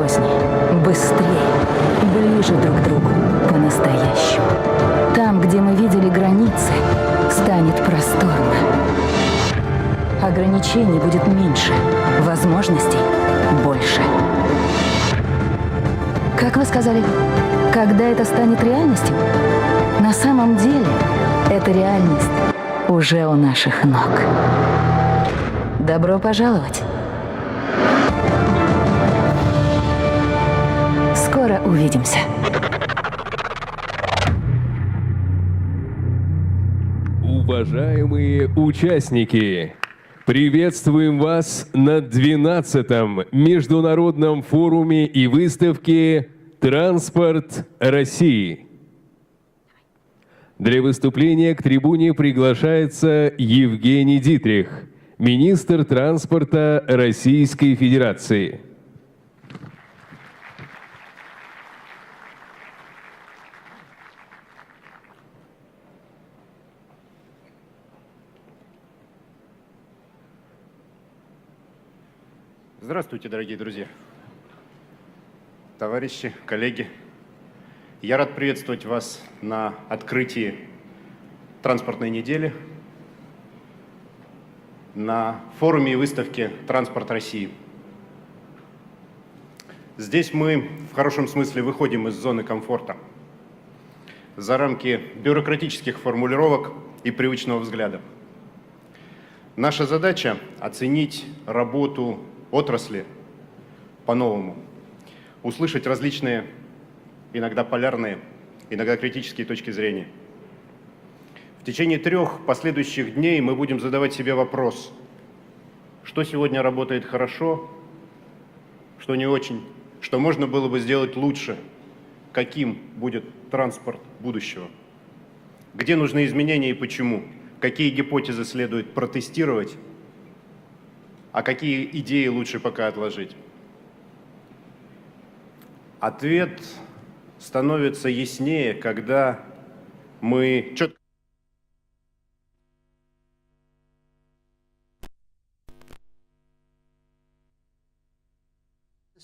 грандиознее, быстрее, ближе друг к другу, по-настоящему. Там, где мы видели границы, станет просторно. Ограничений будет меньше, возможностей больше. Как вы сказали, когда это станет реальностью? На самом деле, эта реальность уже у наших ног. Добро пожаловать. Скоро увидимся. Уважаемые участники, приветствуем вас на 12-м международном форуме и выставке «Транспорт России». Для выступления к трибуне приглашается Евгений Дитрих, министр транспорта Российской Федерации. Здравствуйте, дорогие друзья, товарищи, коллеги. Я рад приветствовать вас на открытии транспортной недели, на форуме и выставке «Транспорт России». Здесь мы в хорошем смысле выходим из зоны комфорта, за рамки бюрократических формулировок и привычного взгляда. Наша задача – оценить работу отрасли по-новому, услышать различные, иногда полярные, иногда критические точки зрения. В течение 3 последующих дней мы будем задавать себе вопрос, что сегодня работает хорошо, что не очень, что можно было бы сделать лучше, каким будет транспорт будущего, где нужны изменения и почему, какие гипотезы следует протестировать, а какие идеи лучше пока отложить. Ответ становится яснее, когда мы четко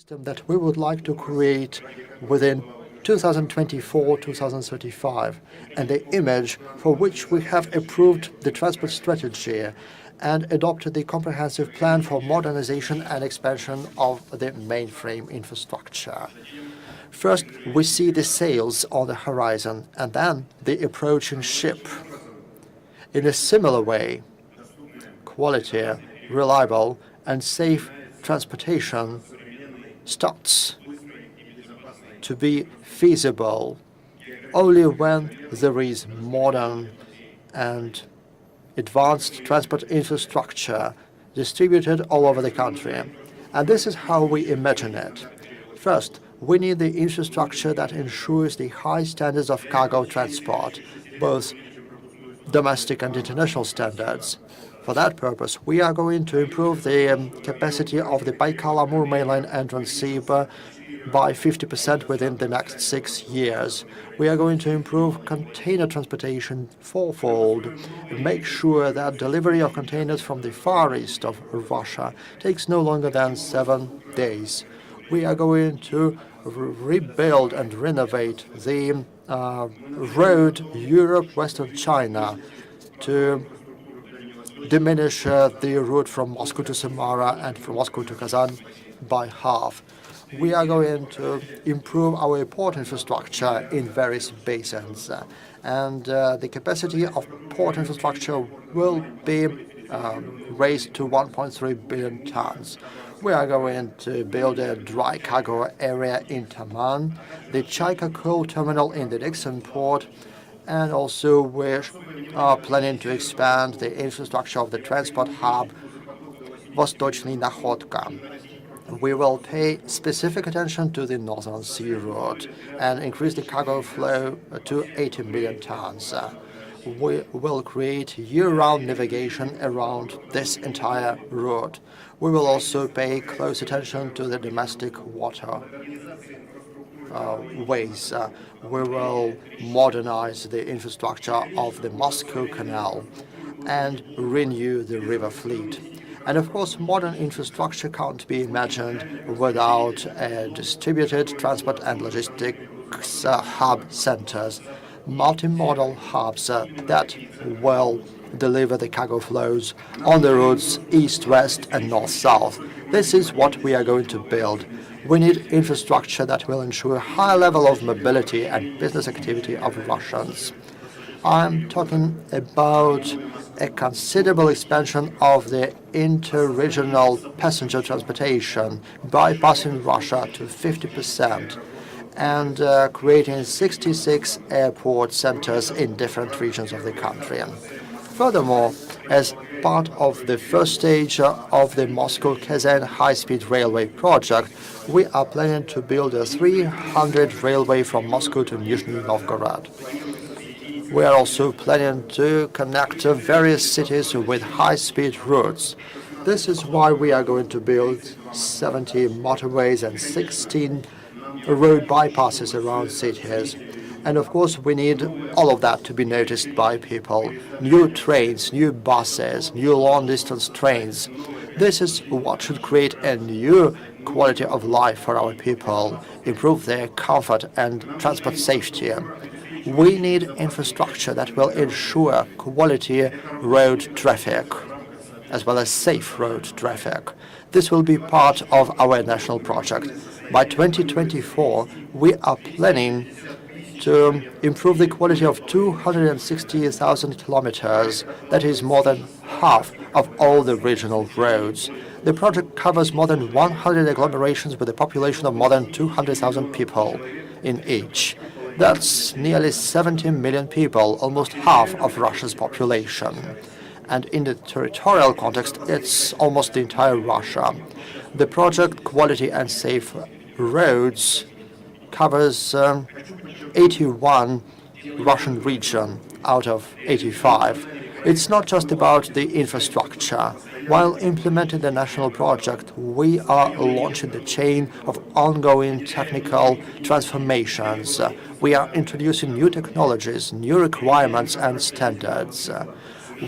that we would like to create within 2024-2035, and the image for which we have approved the transport strategy and adopted the comprehensive plan for modernization and expansion of the mainframe infrastructure. First, we see the sails on the horizon, and then the approaching ship. In a similar way, quality, reliable, and safe transportation starts to be feasible only when there is modern and advanced transport infrastructure distributed all over the country. And this is how we imagine it. First, we need the infrastructure that ensures the high standards of cargo transport, both domestic and international standards. For that purpose, we are going to improve the capacity of the Baikal-Amur mainline entrance by 50% within the next 6 years. We are going to improve container transportation fourfold and make sure that delivery of containers from the far east of Russia takes no longer than 7 days. We are going to rebuild and renovate the road Europe-Western China to diminish the route from Moscow to Samara and from Moscow to Kazan by half. We are going to improve our port infrastructure in various basins, and the capacity of port infrastructure will be raised to 1.3 billion tons. We are going to build a dry cargo area in Taman, the Chaika coal terminal in the Dixon port, and also we are planning to expand the infrastructure of the transport hub Vostochny Nakhodka. We will pay specific attention to the Northern Sea route and increase the cargo flow to 80 million tons. We will create year-round navigation around this entire route. We will also pay close attention to the domestic water ways. We will modernize the infrastructure of the Moscow Canal and renew the river fleet. And of course, modern infrastructure can't be imagined without distributed transport and logistics hub centers, multimodal hubs that will deliver the cargo flows on the routes east-west and north-south. This is what we are going to build. We need infrastructure that will ensure a high level of mobility and business activity of Russians. I'm talking about a considerable expansion of the inter-regional passenger transportation, bypassing Russia to 50%, and creating 66 airport centers in different regions of the country. Furthermore, as part of the first stage of the Moscow-Kazan high-speed railway project, we are planning to build a 300 railway from Moscow to Nizhny Novgorod. We are also planning to connect various cities with high-speed routes. This is why we are going to build 70 motorways and 16 road bypasses around cities. And of course, we need all of that to be noticed by people. New trains, new buses, new long-distance trains. This is what should create a new quality of life for our people, improve their comfort and transport safety. We need infrastructure that will ensure quality road traffic, as well as safe road traffic. This will be part of our national project. By 2024, we are planning to improve the quality of 260,000 kilometers, that is more than half of all the regional roads. The project covers more than 100 agglomerations with a population of more than 200,000 people in each. That's nearly 70 million people, almost half of Russia's population. And in the territorial context, it's almost the entire Russia. The project Quality and Safe Roads covers 81 Russian regions out of 85. It's not just about the infrastructure. While implementing the national project, we are launching the chain of ongoing technical transformations. We are introducing new technologies, new requirements and standards.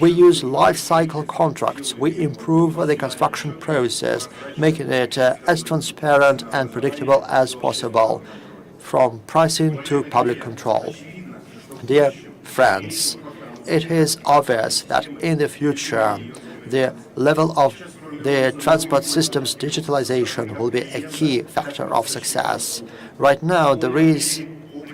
We use life cycle contracts. We improve the construction process, making it as transparent and predictable as possible, from pricing to public control. Dear friends, it is obvious that in the future, the level of the transport system's digitalization will be a key factor of success. Right now, there is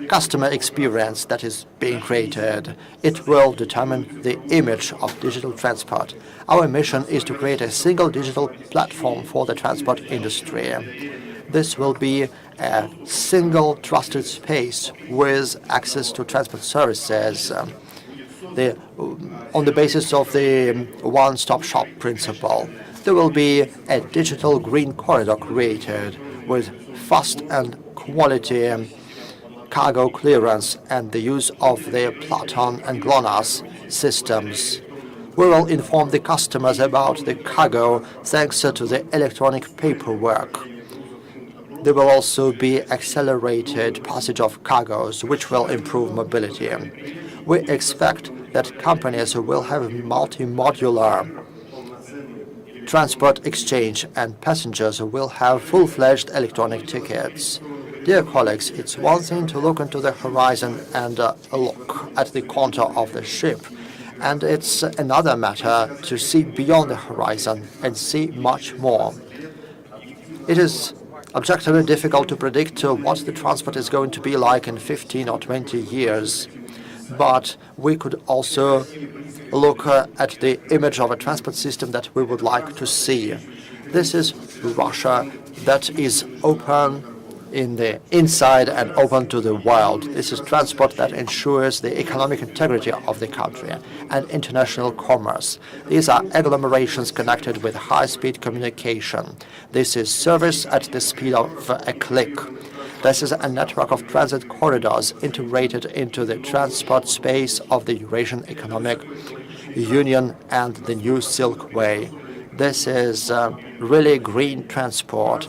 customer experience that is being created. It will determine the image of digital transport. Our mission is to create a single digital platform for the transport industry. This will be a single trusted space with access to transport services on the basis of the one-stop shop principle. There will be a digital green corridor created with fast and quality cargo clearance and the use of the Platon and GLONASS systems. We will inform the customers about the cargo thanks to the electronic paperwork. There will also be accelerated passage of cargoes, which will improve mobility. We expect that companies will have multi-modular transport exchange and passengers will have full-fledged electronic tickets. Dear colleagues, it's one thing to look into the horizon and look at the contour of the ship, and it's another matter to see beyond the horizon and see much more. It is objectively difficult to predict what the transport is going to be like in 15 or 20 years. But we could also look at the image of a transport system that we would like to see. This is Russia that is open in the inside and open to the world. This is transport that ensures the economic integrity of the country and international commerce. These are agglomerations connected with high-speed communication. This is service at the speed of a click. This is a network of transit corridors integrated into the transport space of the Eurasian Economic Union and the New Silk Way. This is really green transport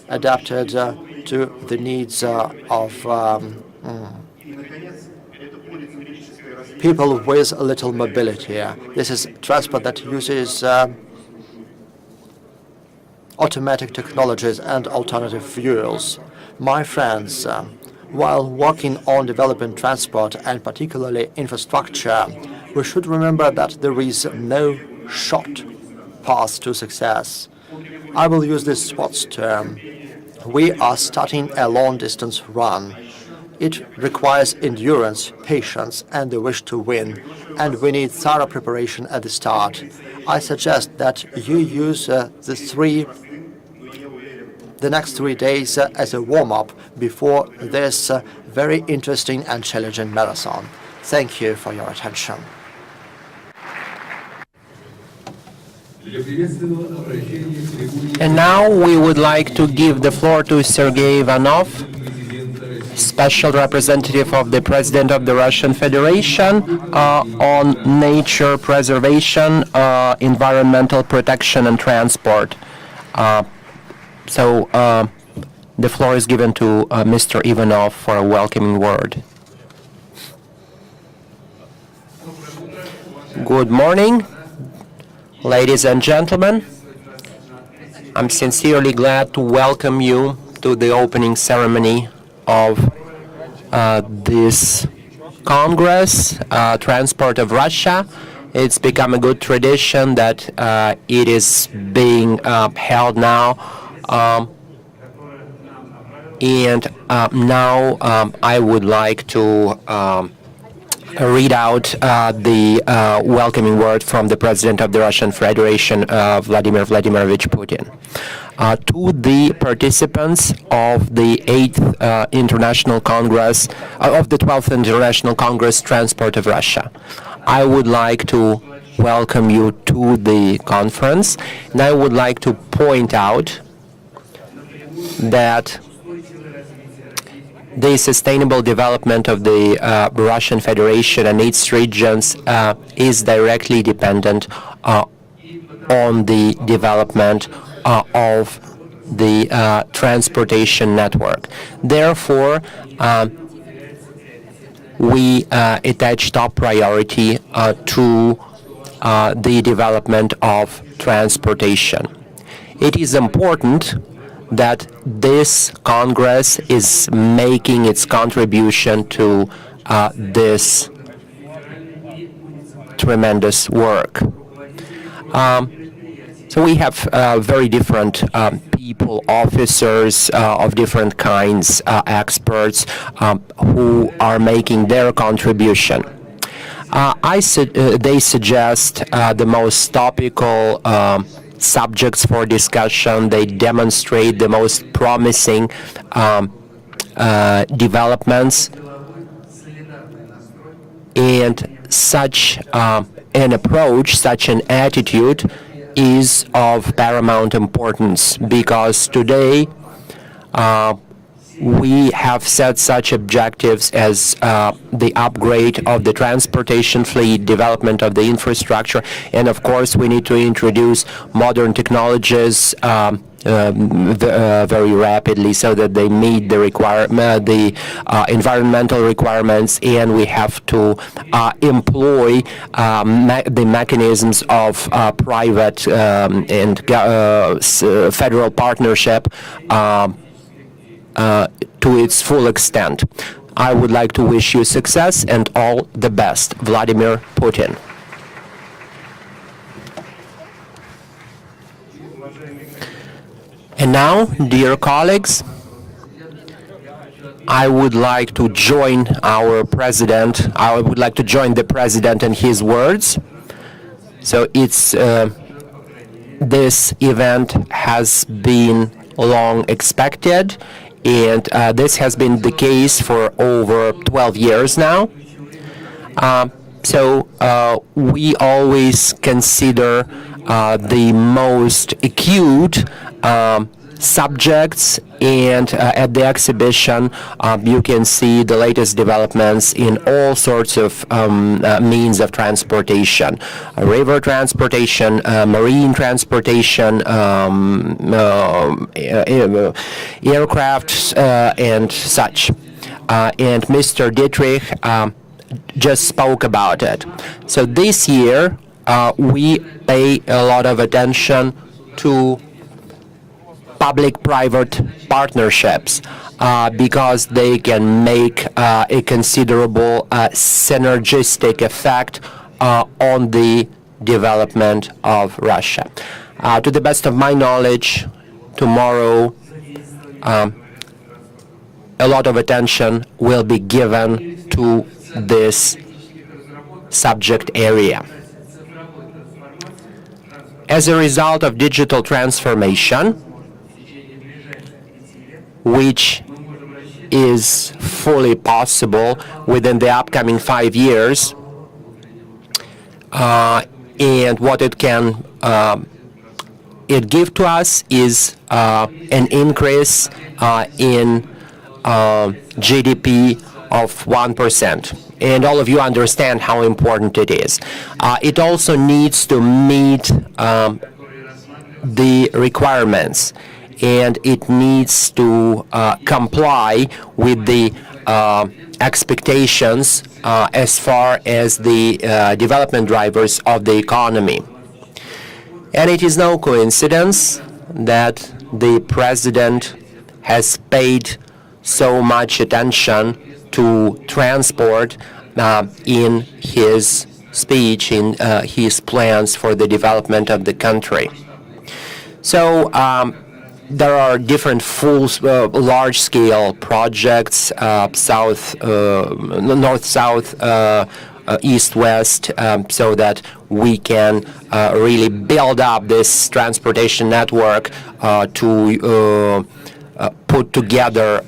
adapted to the needs of people with little mobility. This is transport that uses automatic technologies and alternative fuels. My friends, while working on developing transport and particularly infrastructure, we should remember that there is no short path to success. I will use this sports term. We are starting a long-distance run. It requires endurance, patience, and the wish to win, and we need thorough preparation at the start. I suggest that you use the next 3 days as a warm-up before this very interesting and challenging marathon. Thank you for your attention. And now we would like to give the floor to Sergei Ivanov, Special Representative of the President of the Russian Federation on nature preservation, environmental protection and transport. So the floor is given to Mr. Ivanov for a welcoming word. Good morning, ladies and gentlemen. I'm sincerely glad to welcome you to the opening ceremony of this Congress, Transport of Russia. It's become a good tradition that it is being held now. Now I would like to read out the welcoming word from the President of the Russian Federation, Vladimir Vladimirovich Putin. To the participants of the 8th International Congress, of the 12th International Congress Transport of Russia, I would like to welcome you to the conference, and I would like to point out that the sustainable development of the Russian Federation and its regions is directly dependent on the development of the transportation network. Therefore, we attach top priority to the development of transportation. It is important that this Congress is making its contribution to this tremendous work. So we have very different people, officers of different kinds, experts who are making their contribution. They suggest the most topical subjects for discussion. They demonstrate the most promising developments, and such an approach, such an attitude is of paramount importance, because today we have set such objectives as the upgrade of the transportation fleet, development of the infrastructure, and of course we need to introduce modern technologies very rapidly so that they meet the environmental requirements, and we have to employ the mechanisms of private and federal partnership to its full extent. I would like to wish you success and all the best. Vladimir Putin. And now, dear colleagues, I would like to join our president. I would like to join the president in his words. So it's this event has been long expected, and this has been the case for over 12 years now. So we always consider the most acute subjects, and at the exhibition you can see the latest developments in all sorts of means of transportation: river transportation, marine transportation, aircraft, and such. And Mr. Dietrich just spoke about it. So this year we pay a lot of attention to public-private partnerships because they can make a considerable synergistic effect on the development of Russia. To the best of my knowledge, tomorrow a lot of attention will be given to this subject area. As a result of digital transformation, which is fully possible within the upcoming 5 years, and what it can give to us is an increase in GDP of 1%. And all of you understand how important it is. It also needs to meet the requirements, and it needs to comply with the expectations as far as the development drivers of the economy. And it is no coincidence that the president has paid so much attention to transport in his speech, in his plans for the development of the country. So there are different large-scale projects, north-south, east-west, so that we can really build up this transportation network to put together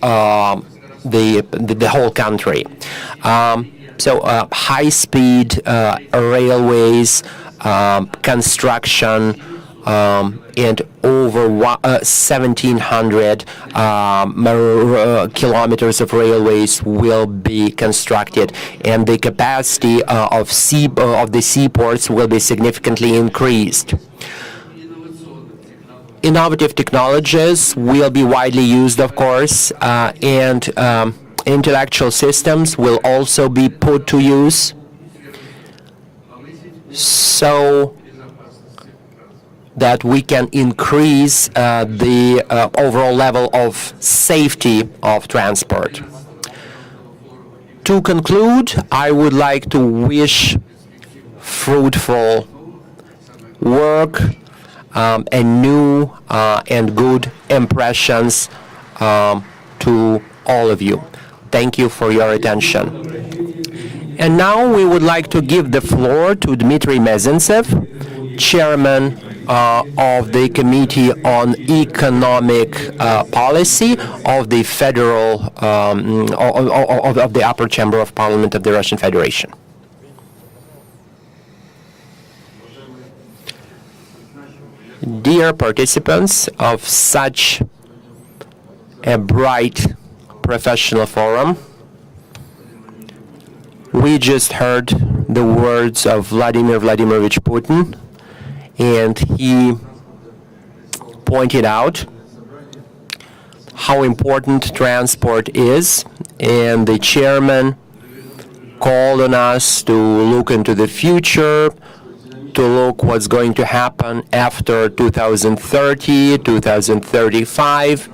the whole country. So high-speed railways, construction, and over 1,700 kilometers of railways will be constructed, and the capacity of the seaports will be significantly increased. Innovative technologies will be widely used, of course, and intellectual systems will also be put to use, so that we can increase the overall level of safety of transport. To conclude, I would like to wish fruitful work and new and good impressions to all of you. Thank you for your attention. And now we would like to give the floor to Dmitry Mezentsev, Chairman of the Committee on Economic Policy of the Federal of the Upper Chamber of Parliament of the Russian Federation. Dear participants of such a bright professional forum, we just heard the words of Vladimir Vladimirovich Putin, and he pointed out how important transport is, and the chairman called on us to look into the future, to look what's going to happen after 2030, 2035.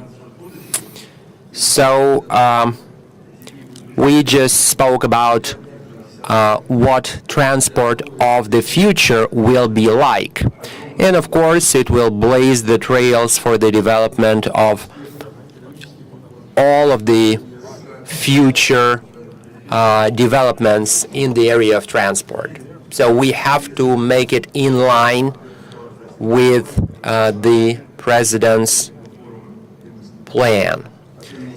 So we just spoke about what transport of the future will be like. And of course, it will blaze the trails for the development of all of the future developments in the area of transport. So we have to make it in line with the president's plan.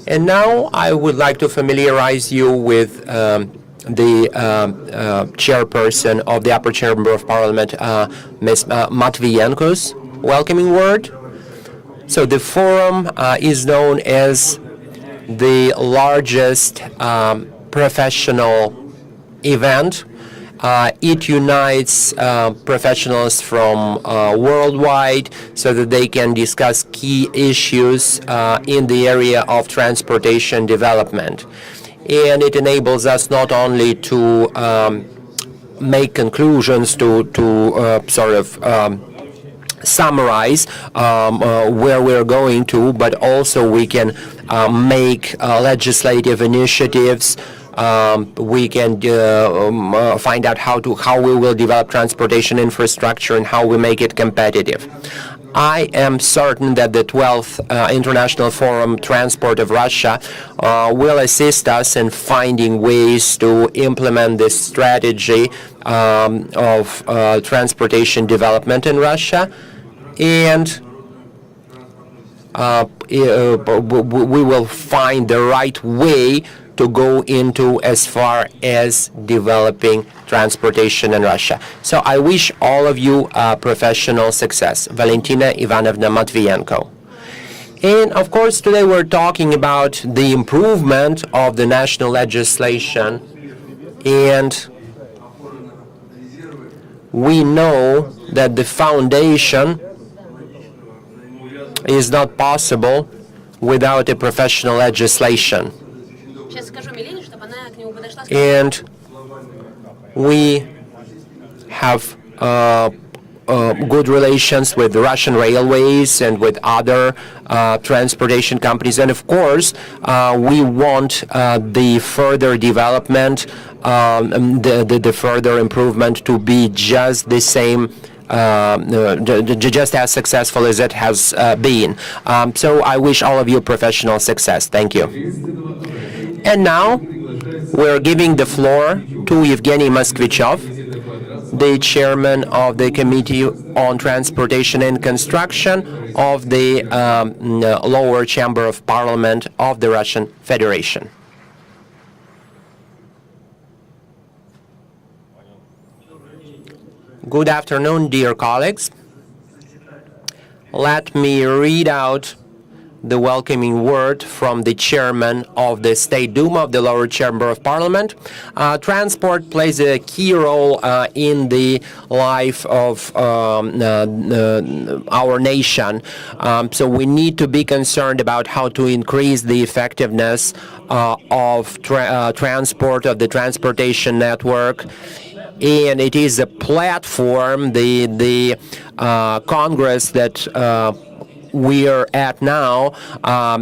And now I would like to familiarize you with the chairperson of the Upper Chamber of Parliament, Ms. Matvienko's welcoming word. So the forum is known as the largest professional event. It unites professionals from worldwide so that they can discuss key issues in the area of transportation development. And it enables us not only to make conclusions, to summarize where we're going to, but also we can make legislative initiatives. We can find out how we will develop transportation infrastructure and how we make it competitive. I am certain that the 12th International Forum Transport of Russia will assist us in finding ways to implement this strategy of transportation development in Russia, and we will find the right way to go into as far as developing transportation in Russia. So I wish all of you professional success. Valentina Ivanovna Matvienko. And of course, today we're talking about the improvement of the national legislation, and we know that the foundation is not possible without a professional legislation. And we have good relations with Russian railways and with other transportation companies. And of course, we want the further development, the further improvement to be just the same, just as successful as it has been. So I wish all of you professional success. Thank you. And now we're giving the floor to Evgeny Moskvichov, the chairman of the Committee on Transportation and Construction of the lower chamber of parliament of the Russian Federation. Good afternoon, dear colleagues. Let me read out the welcoming word from the chairman of the State Duma of the lower chamber of parliament. Transport plays a key role in the life of our nation. So we need to be concerned about how to increase the effectiveness of transport, of the transportation network. And it is a platform, the Congress that we are at now,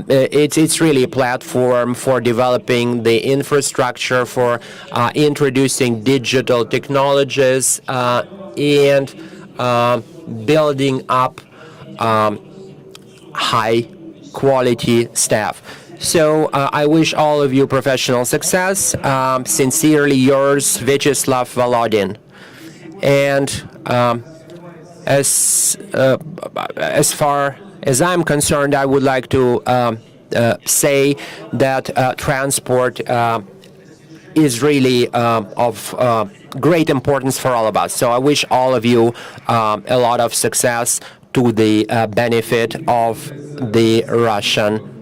it's really a platform for developing the infrastructure, for introducing digital technologies, and building up high quality staff. So I wish all of you professional success. Sincerely yours, Vyacheslav Volodin. And as far as I'm concerned, I would like to say that transport is really of great importance for all of us. So I wish all of you a lot of success to the benefit of the Russian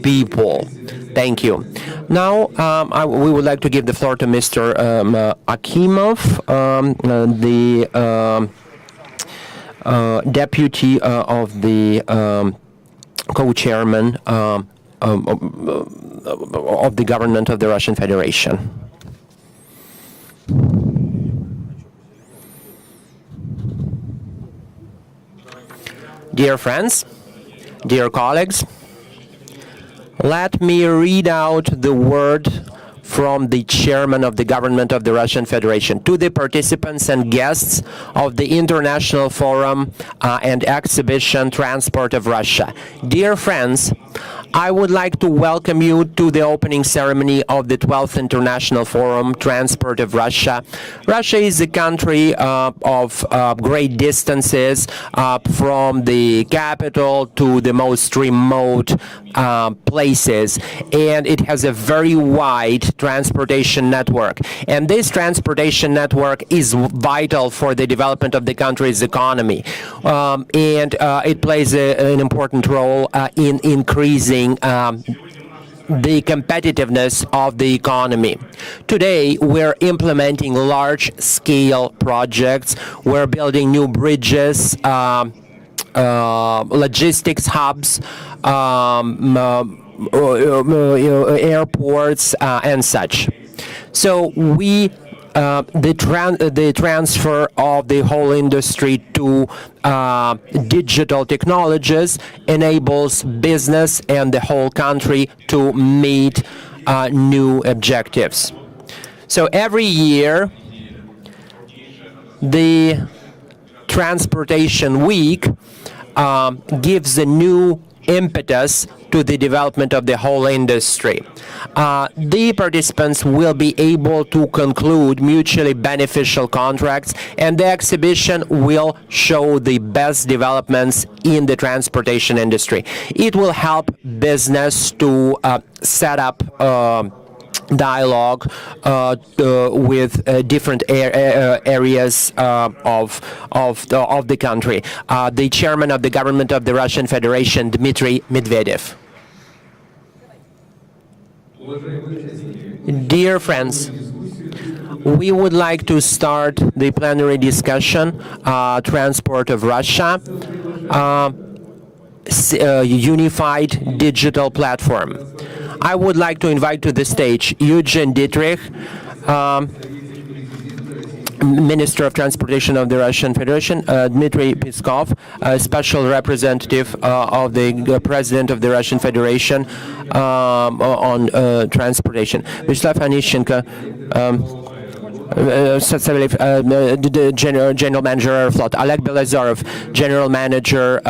people. Thank you. Now, we would like to give the floor to Mr. Akimov, the deputy of the co-chairman of the government of the Russian Federation. Dear friends, dear colleagues, let me read out the word from the chairman of the government of the Russian Federation to the participants and guests of the International Forum and Exhibition Transport of Russia. Dear friends, I would like to welcome you to the opening ceremony of the 12th International Forum Transport of Russia. Russia is a country of great distances from the capital to the most remote places, and it has a very wide transportation network. And this transportation network is vital for the development of the country's economy, and it plays an important role in increasing the competitiveness of the economy. Today, we're implementing large-scale projects. We're building new bridges, logistics hubs, airports, and such. So we the transfer of the whole industry to digital technologies enables business and the whole country to meet new objectives. So every year, the Transportation Week gives a new impetus to the development of the whole industry. The participants will be able to conclude mutually beneficial contracts, and the exhibition will show the best developments in the transportation industry. It will help business to set up dialogue with different areas of the country. The chairman of the government of the Russian Federation, Dmitry Medvedev. Dear friends, we would like to start the plenary discussion, Transport of Russia, Unified Digital Platform. I would like to invite to the stage Eugen Dietrich, Minister of Transportation of the Russian Federation, Dmitry Peskov, Special Representative of the President of the Russian Federation on Transportation, Vyacheslav Anishchenko, General Manager Aeroflot, Oleg Belozorov, General Manager,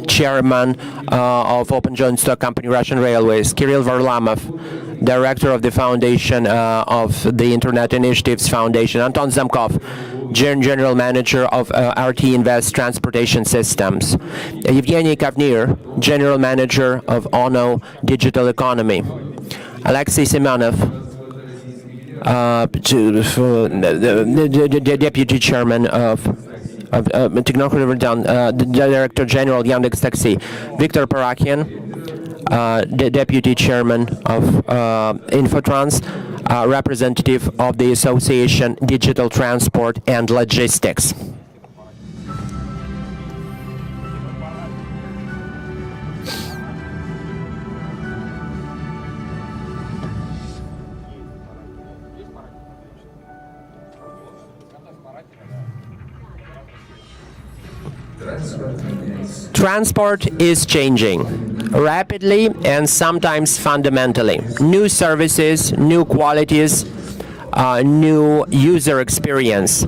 Chairman of Open Joint Stock Company Russian Railways, Kirill Varlamov, Director of the Foundation of the Internet Initiatives Foundation, Anton Zamkov, General Manager of RT Invest Transportation Systems, Evgeny Kavnir, General Manager of ONO Digital Economy, Alexei Semenov, the Deputy Chairman of Technocrat, the Director General Yandex Taxi, Viktor Parakian, the Deputy Chairman of Infotrans, representative of the Association Digital Transport and Logistics. Transport is changing rapidly and sometimes fundamentally. New services, new qualities, new user experience.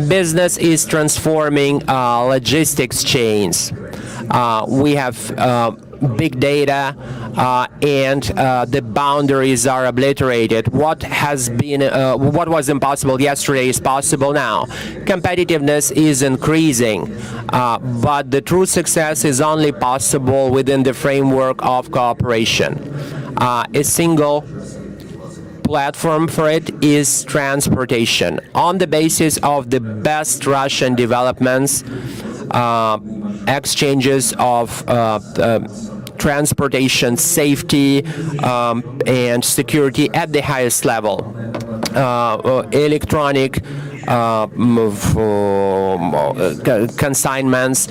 Business is transforming logistics chains. We have big data and the boundaries are obliterated. What was impossible yesterday is possible now. Competitiveness is increasing, but the true success is only possible within the framework of cooperation. A single platform for it is transportation. On the basis of the best Russian developments, exchanges of transportation safety and security at the highest level. Electronic consignments,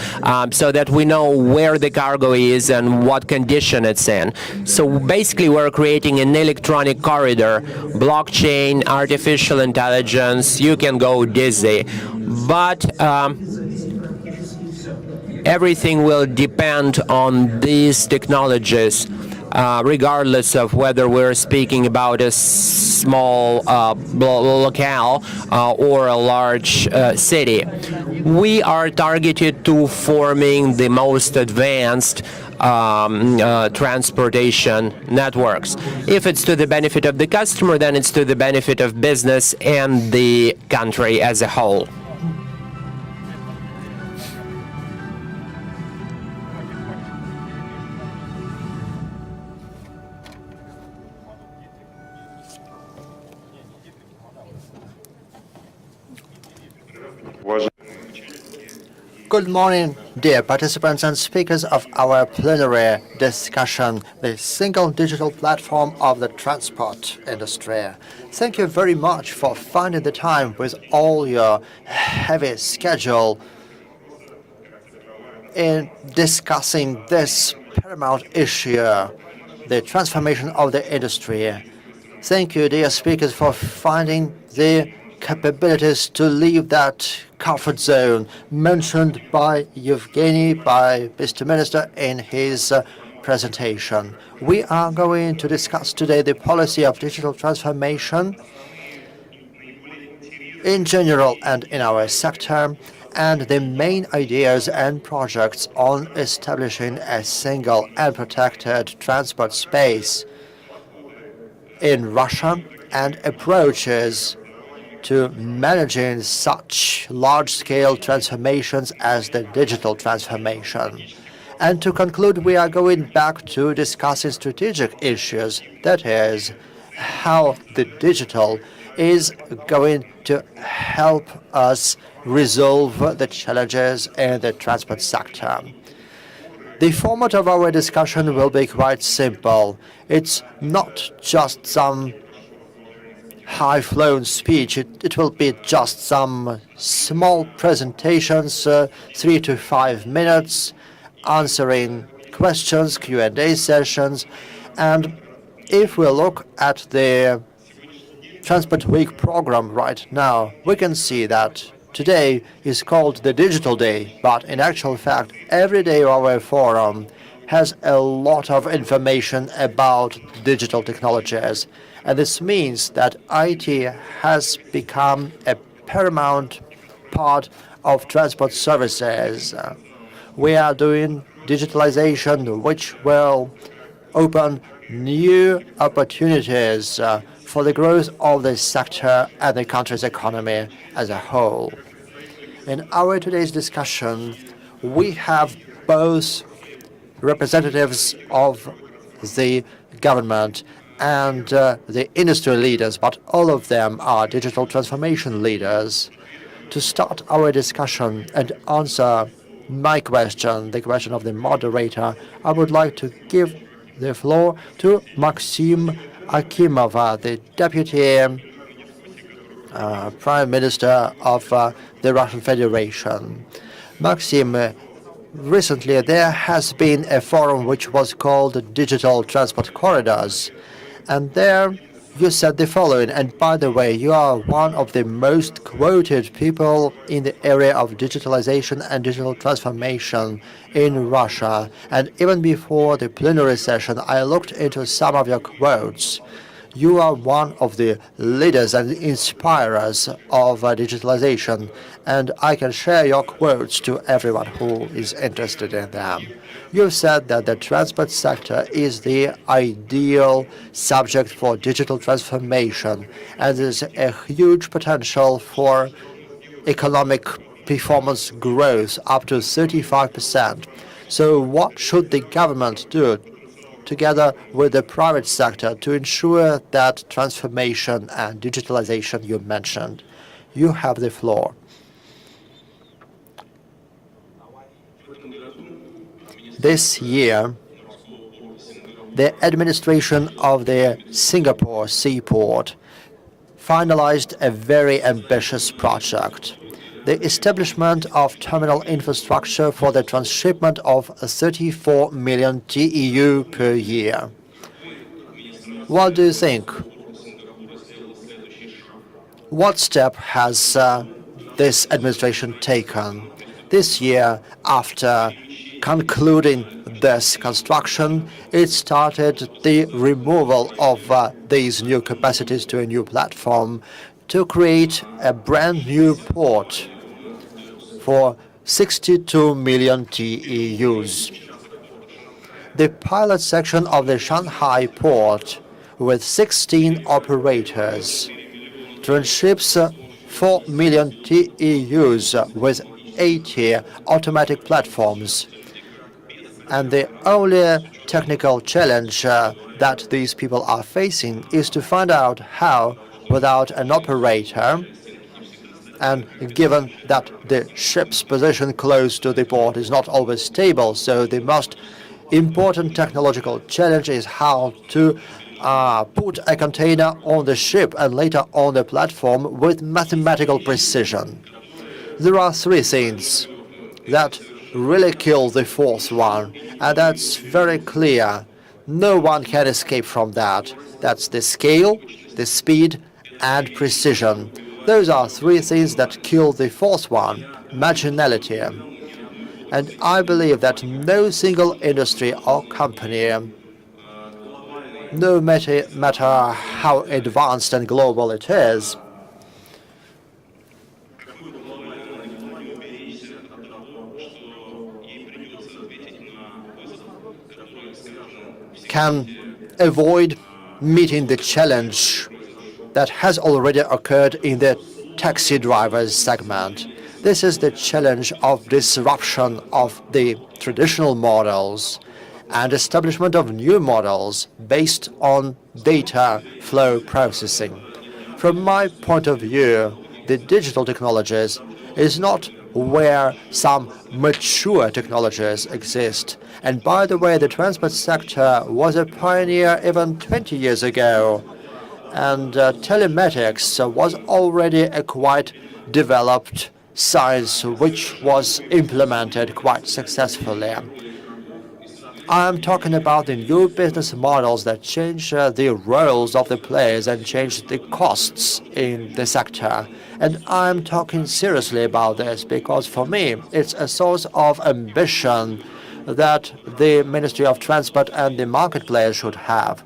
so that we know where the cargo is and what condition it's in. So basically we're creating an electronic corridor, blockchain, artificial intelligence, you can go dizzy. But everything will depend on these technologies, regardless of whether we're speaking about a small locale or a large city. We are targeted to forming the most advanced transportation networks. If it's to the benefit of the customer, then it's to the benefit of business and the country as a whole. Good morning, dear participants and speakers of our plenary discussion, the single digital platform of the transport industry. Thank you very much for finding the time with all your heavy schedule in discussing this paramount issue, the transformation of the industry. Thank you, dear speakers, for finding the capabilities to leave that comfort zone mentioned by Yevgeny, by Mr. Minister in his presentation. We are going to discuss today the policy of digital transformation in general and in our sector, and the main ideas and projects on establishing a single and protected transport space in Russia and approaches to managing such large-scale transformations as the digital transformation. And to conclude, we are going back to discussing strategic issues, that is, how the digital is going to help us resolve the challenges in the transport sector. The format of our discussion will be quite simple. It's not just some high-flown speech. It will be just some small presentations, 3 to 5 minutes, answering questions, Q&A sessions. And if we look at the Transport Week program right now, we can see that today is called the Digital Day, but in actual fact, every day of our forum has a lot of information about digital technologies. And this means that IT has become a paramount part of transport services. We are doing digitalization, which will open new opportunities for the growth of the sector and the country's economy as a whole. In our today's discussion, we have both representatives of the government and the industry leaders, but all of them are digital transformation leaders. To start our discussion and answer my question, the question of the moderator, I would like to give the floor to Maxim Akimov, the Deputy Prime Minister of the Russian Federation. Maxim, recently there has been a forum which was called Digital Transport Corridors, and there you said the following, and by the way, you are one of the most quoted people in the area of digitalization and digital transformation in Russia. And even before the plenary session, I looked into some of your quotes. You are one of the leaders and inspirers of digitalization, and I can share your quotes to everyone who is interested in them. You said that the transport sector is the ideal subject for digital transformation, and there's a huge potential for economic performance growth up to 35%. So what should the government do together with the private sector to ensure that transformation and digitalization you mentioned? You have the floor. This year, the administration of the Singapore seaport finalized a very ambitious project: the establishment of terminal infrastructure for the transshipment of 34 million TEU per year. What do you think? What step has this administration taken? This year, after concluding this construction, it started the removal of these new capacities to a new platform to create a brand new port for 62 million TEUs. The pilot section of the Shanghai port, with 16 operators, transships 4 million TEUs with 80 automatic platforms. And the only technical challenge that these people are facing is to find out how, without an operator, and given that the ship's position close to the port is not always stable, so the most important technological challenge is how to put a container on the ship and later on the platform with mathematical precision. There are three things that really kill the fourth one, and that's very clear. No one can escape from that. That's the scale, the speed, and precision. Those are three things that kill the fourth one, marginality. And I believe that no single industry or company, no matter how advanced and global it is, can avoid meeting the challenge that has already occurred in the taxi drivers segment. This is the challenge of disruption of the traditional models and establishment of new models based on data flow processing. From my point of view, the digital technologies is not where some mature technologies exist. And by the way, the transport sector was a pioneer even 20 years ago. And telematics was already a quite developed science which was implemented quite successfully. I'm talking about the new business models that change the roles of the players and change the costs in the sector. And I'm talking seriously about this because for me, it's a source of ambition that the Ministry of Transport and the market players should have.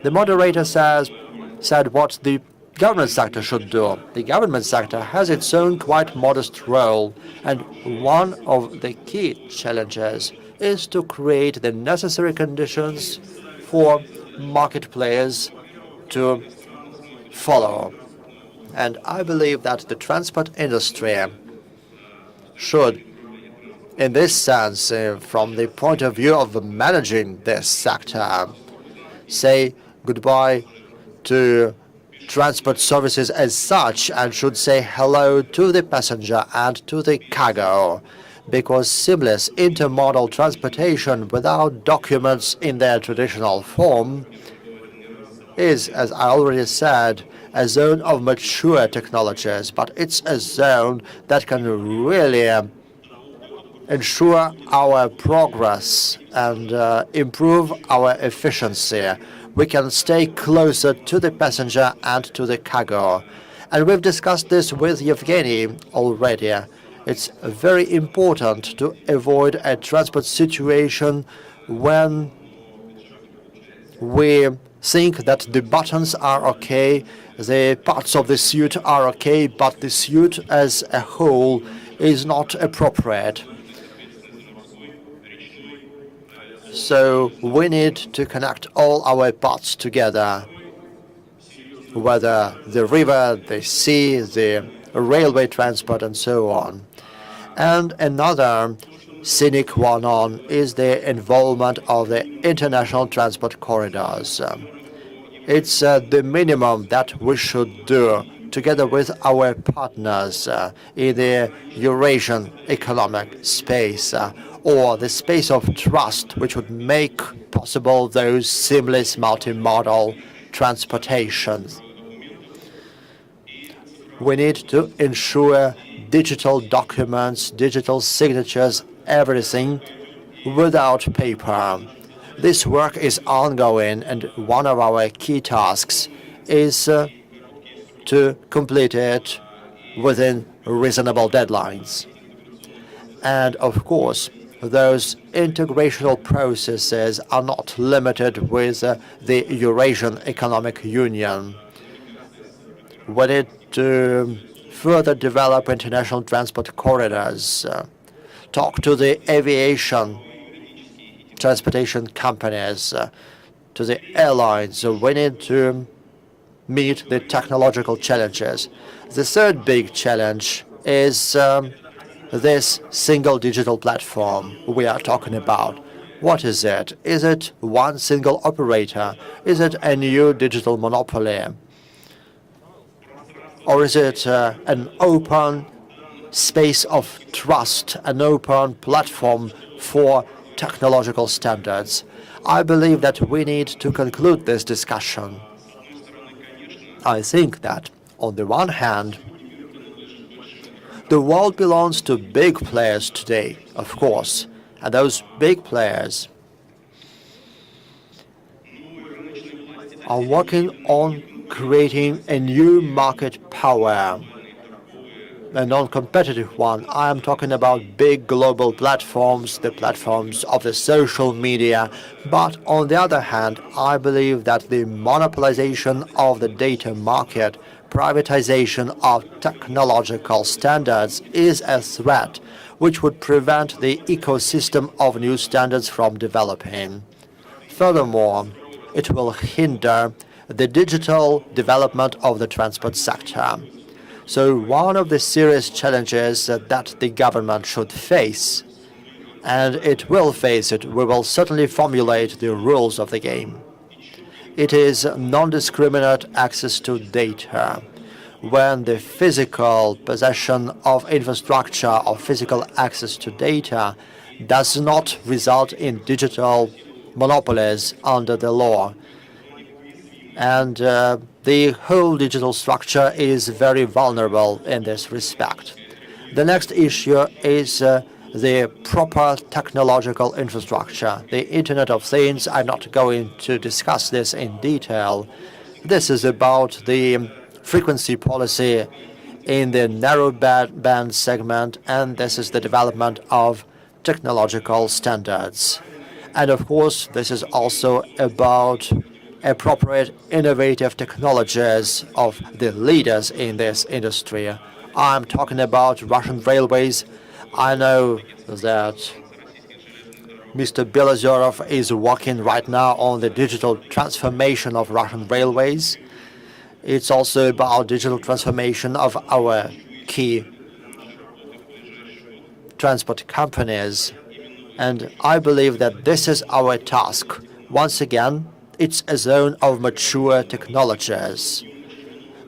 The moderator said what the government sector should do. The government sector has its own quite modest role, and one of the key challenges is to create the necessary conditions for market players to follow. And I believe that the transport industry should, in this sense, from the point of view of managing this sector, say goodbye to transport services as such and should say hello to the passenger and to the cargo, because seamless intermodal transportation without documents in their traditional form is, as I already said, a zone of mature technologies, but it's a zone that can really ensure our progress and improve our efficiency. We can stay closer to the passenger and to the cargo. And we've discussed this with Yevgeny already. It's very important to avoid a transport situation when we think that the buttons are okay, the parts of the suit are okay, but the suit as a whole is not appropriate. So we need to connect all our parts together, whether the river, the sea, the railway transport, and so on. And another sine qua non is the involvement of the international transport corridors. It's the minimum that we should do together with our partners in the Eurasian economic space, or the space of trust which would make possible those seamless multimodal transportations. We need to ensure digital documents, digital signatures, everything without paper. This work is ongoing, and one of our key tasks is to complete it within reasonable deadlines. And of course, those integrational processes are not limited with the Eurasian Economic Union. We need to further develop international transport corridors, talk to the aviation transportation companies, to the airlines. We need to meet the technological challenges. The third big challenge is this single digital platform we are talking about. What is it? Is it one single operator? Is it a new digital monopoly? Or is it an open space of trust, an open platform for technological standards? I believe that we need to conclude this discussion. I think that, on the one hand, the world belongs to big players today, of course, and those big players are working on creating a new market power, a non-competitive one. I am talking about big global platforms, the platforms of the social media. But on the other hand, I believe that the monopolization of the data market, privatization of technological standards is a threat which would prevent the ecosystem of new standards from developing. Furthermore, it will hinder the digital development of the transport sector. So one of the serious challenges that the government should face, and it will face it, we will certainly formulate the rules of the game. It is non-discriminate access to data. When the physical possession of infrastructure or physical access to data does not result in digital monopolies under the law. And the whole digital structure is very vulnerable in this respect. The next issue is the proper technological infrastructure. The Internet of Things, I'm not going to discuss this in detail. This is about the frequency policy in the narrow band segment, and this is the development of technological standards. And of course, this is also about appropriate innovative technologies of the leaders in this industry. I'm talking about Russian railways. I know that Mr. Belozerov is working right now on the digital transformation of Russian railways. It's also about digital transformation of our key transport companies. And I believe that this is our task. Once again, it's a zone of mature technologies.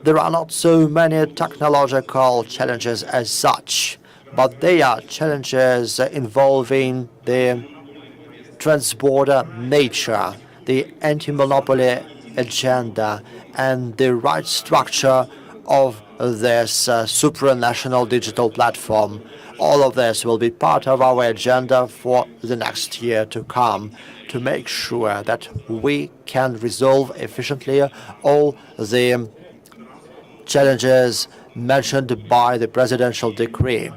There are not so many technological challenges as such, but they are challenges involving the transborder nature, the anti-monopoly agenda, and the right structure of this supranational digital platform. All of this will be part of our agenda for the next year to come, to make sure that we can resolve efficiently all the challenges mentioned by the presidential decree.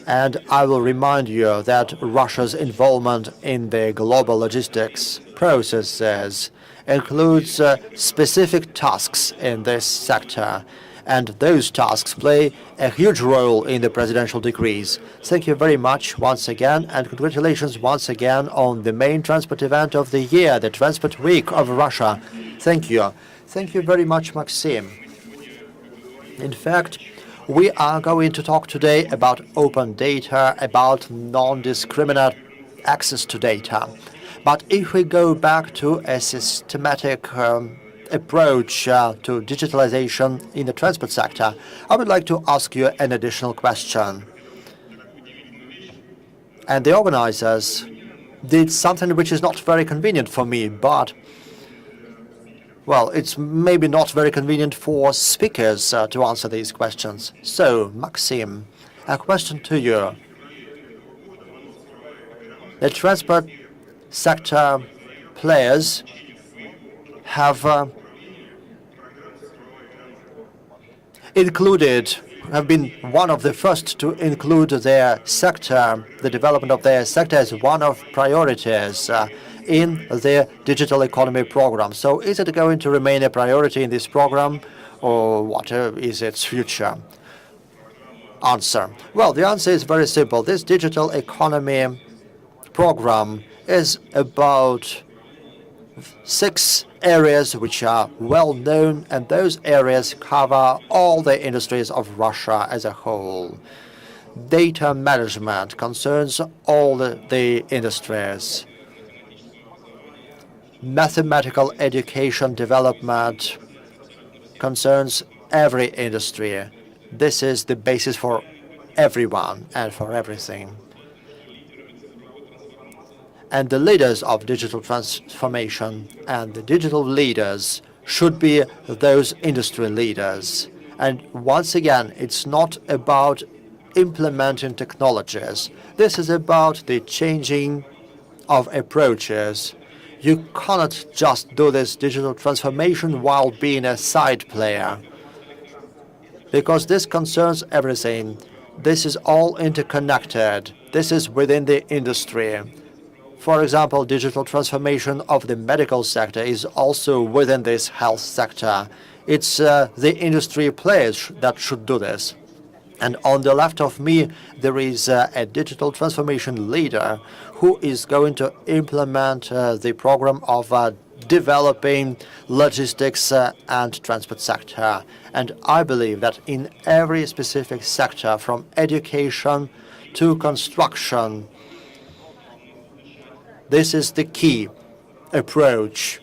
And I will remind you that Russia's involvement in the global logistics processes includes specific tasks in this sector, and those tasks play a huge role in the presidential decrees. Thank you very much once again, and congratulations once again on the main transport event of the year, the Transport Week of Russia. Thank you. Thank you very much, Maxim. In fact, we are going to talk today about open data, about non-discriminate access to data. But if we go back to a systematic approach to digitalization in the transport sector, I would like to ask you an additional question. And the organizers did something which is not very convenient for me, but, well, it's maybe not very convenient for speakers to answer these questions. So, Maxim, a question to you. The transport sector players have been one of the first to include their sector, the development of their sector, as one of priorities in the digital economy program. So is it going to remain a priority in this program, or what is its future? Answer. Well, the answer is very simple. This digital economy program is about 6 areas which are well known, and those areas cover all the industries of Russia as a whole. Data management concerns all the industries. Mathematical education development concerns every industry. This is the basis for everyone and for everything. And the leaders of digital transformation and the digital leaders should be those industry leaders. And once again, it's not about implementing technologies. This is about the changing of approaches. You cannot just do this digital transformation while being a side player. because this concerns everything. This is all interconnected. This is within the industry. For example, digital transformation of the medical sector is also within this health sector. It's the industry players that should do this. And on the left of me, there is a digital transformation leader who is going to implement the program of developing logistics and transport sector. And I believe that in every specific sector, from education to construction, this is the key approach.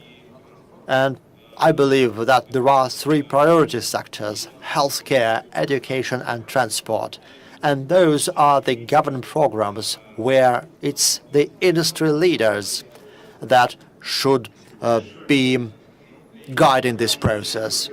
And I believe that there are three priority sectors: healthcare, education, and transport. And those are the government programs where it's the industry leaders that should be guiding this process.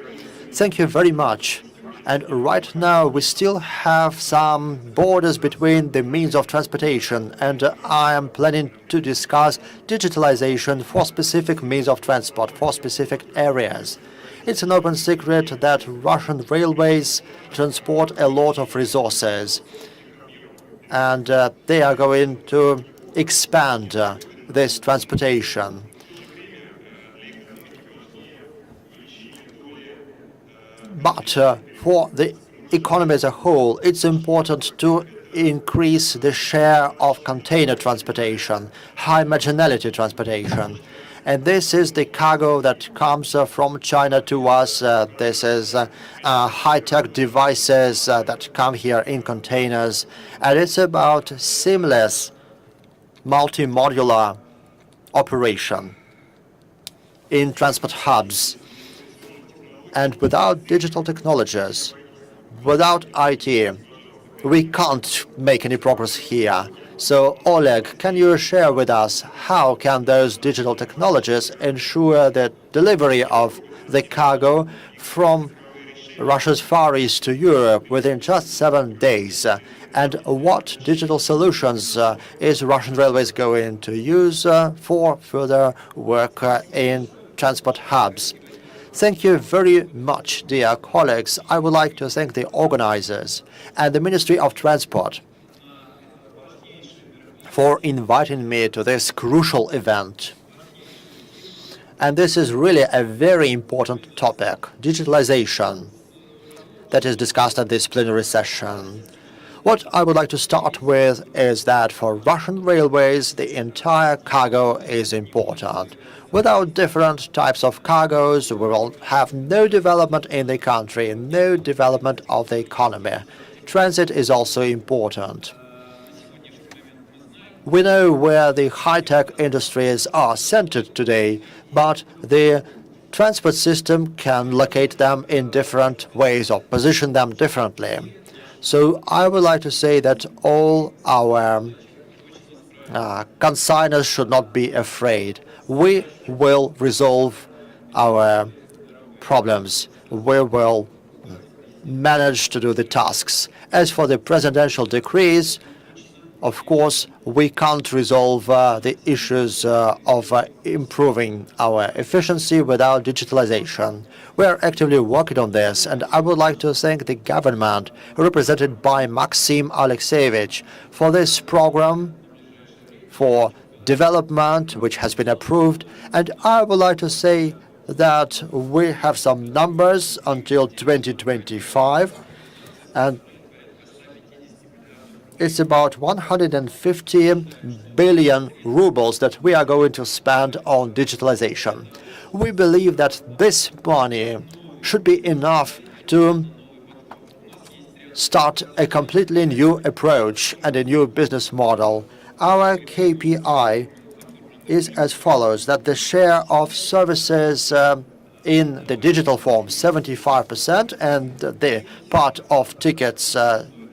Thank you very much. And right now, we still have some borders between the means of transportation, and I am planning to discuss digitalization for specific means of transport, for specific areas. It's an open secret that Russian railways transport a lot of resources, and they are going to expand this transportation. But for the economy as a whole, it's important to increase the share of container transportation, high marginality transportation. And this is the cargo that comes from China to us. This is high-tech devices that come here in containers. And it's about seamless, multi-modular operation in transport hubs. And without digital technologies, without IT, we can't make any progress here. So, Oleg, can you share with us how can those digital technologies ensure the delivery of the cargo from Russia's Far East to Europe within just 7 days? And what digital solutions is Russian Railways going to use for further work in transport hubs? Thank you very much, dear colleagues. I would like to thank the organizers and the Ministry of Transport for inviting me to this crucial event. And this is really a very important topic, digitalization, that is discussed at this plenary session. What I would like to start with is that for Russian railways, the entire cargo is important. Without different types of cargoes, we will have no development in the country, no development of the economy. Transit is also important. We know where the high-tech industries are centered today, but the transport system can locate them in different ways or position them differently. So I would like to say that all our consignors should not be afraid. We will resolve our problems. We will manage to do the tasks. As for the presidential decrees, of course, we can't resolve the issues of improving our efficiency without digitalization. We are actively working on this, and I would like to thank the government, represented by Maxim Alexeyevich, for this program for development, which has been approved. And I would like to say that we have some numbers until 2025, and it's about 150 billion rubles that we are going to spend on digitalization. We believe that this money should be enough to start a completely new approach and a new business model. Our KPI is as follows, that the share of services in the digital form, 75%, and the part of tickets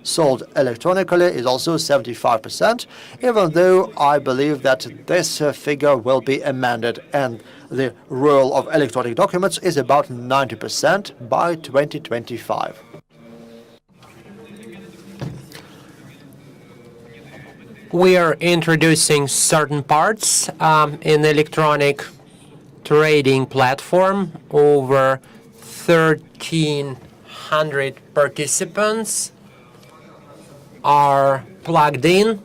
sold electronically is also 75%, even though I believe that this figure will be amended, and the role of electronic documents is about 90% by 2025. We are introducing certain parts in the electronic trading platform. Over 13 100 participants are plugged in.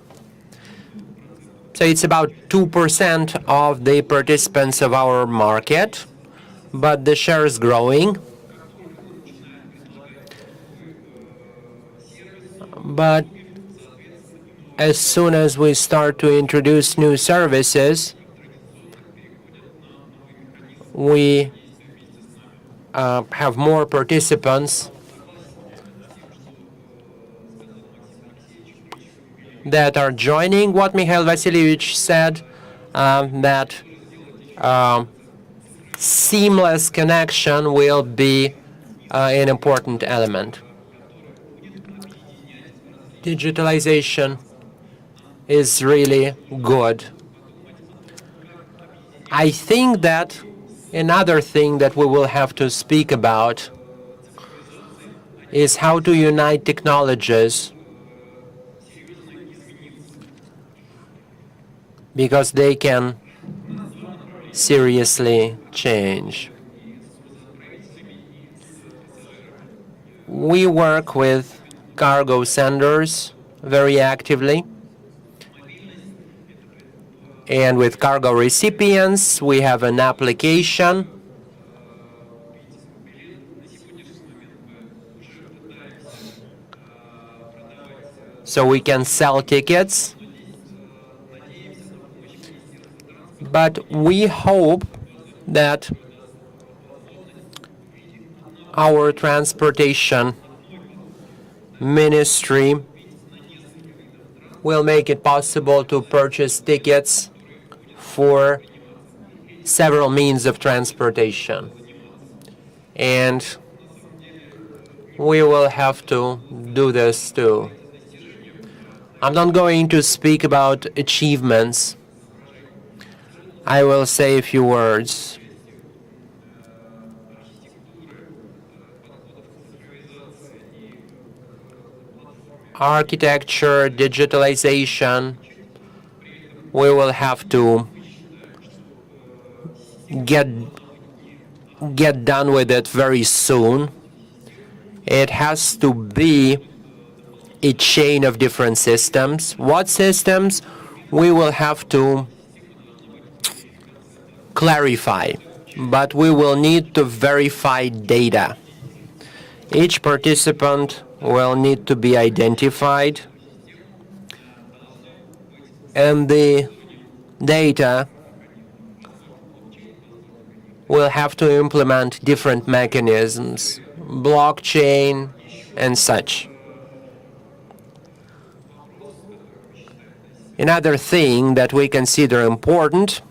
So it's about 2% of the participants of our market, but the share is growing. But as soon as we start to introduce new services, we have more participants that are joining. What Mikhail Vasilievich said, that seamless connection will be an important element. Digitalization is really good. I think that another thing that we will have to speak about is how to unite technologies, because they can seriously change. We work with cargo senders very actively, and with cargo recipients we have an application so we can sell tickets. But we hope that our transportation ministry will make it possible to purchase tickets for several means of transportation. And we will have to do this too. I'm not going to speak about achievements. I will say a few words. Architecture, digitalization, we will have to get done with it very soon. It has to be a chain of different systems. What systems? We will have to clarify, but we will need to verify data. Each participant will need to be identified, and the data will have to implement different mechanisms, blockchain and such. Another thing that we consider important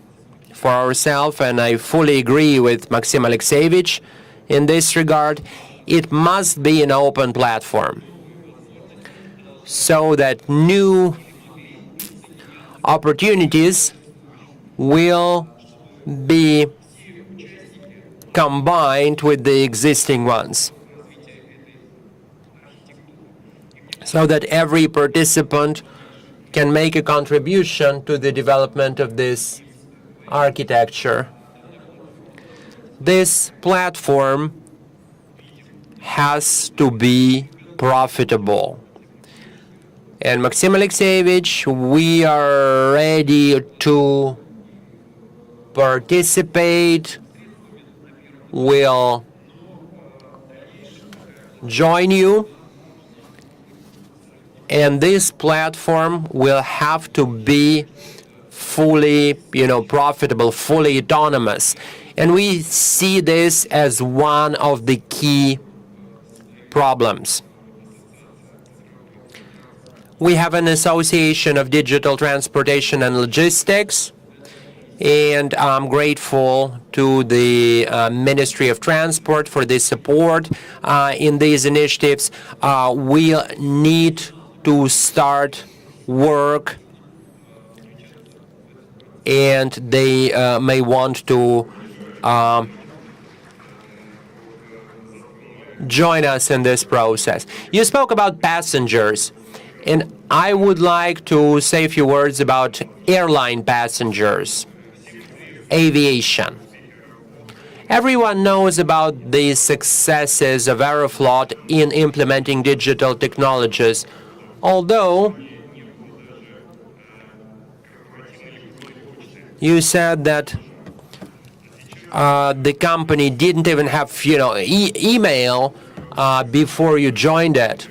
for ourselves, and I fully agree with Maxim Alexeyevich in this regard, it must be an open platform so that new opportunities will be combined with the existing ones, so that every participant can make a contribution to the development of this architecture. This platform has to be profitable. And Maxim Alexeyevich, we are ready to participate. We'll join you. And this platform will have to be fully, profitable, fully autonomous. And we see this as one of the key problems. We have an association of digital transportation and logistics, and I'm grateful to the Ministry of Transport for this support in these initiatives. We need to start work, and they may want to join us in this process. You spoke about passengers, and I would like to say a few words about airline passengers, aviation. Everyone knows about the successes of Aeroflot in implementing digital technologies, although you said that the company didn't even have, email before you joined it.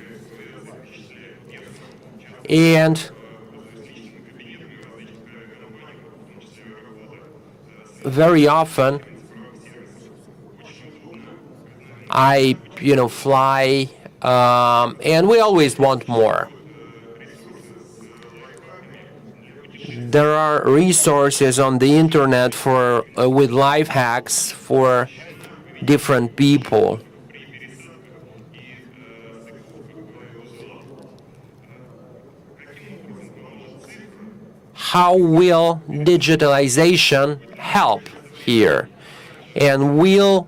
And very often I, fly, and we always want more. There are resources on the internet for with life hacks for different people. How will digitalization help here? And will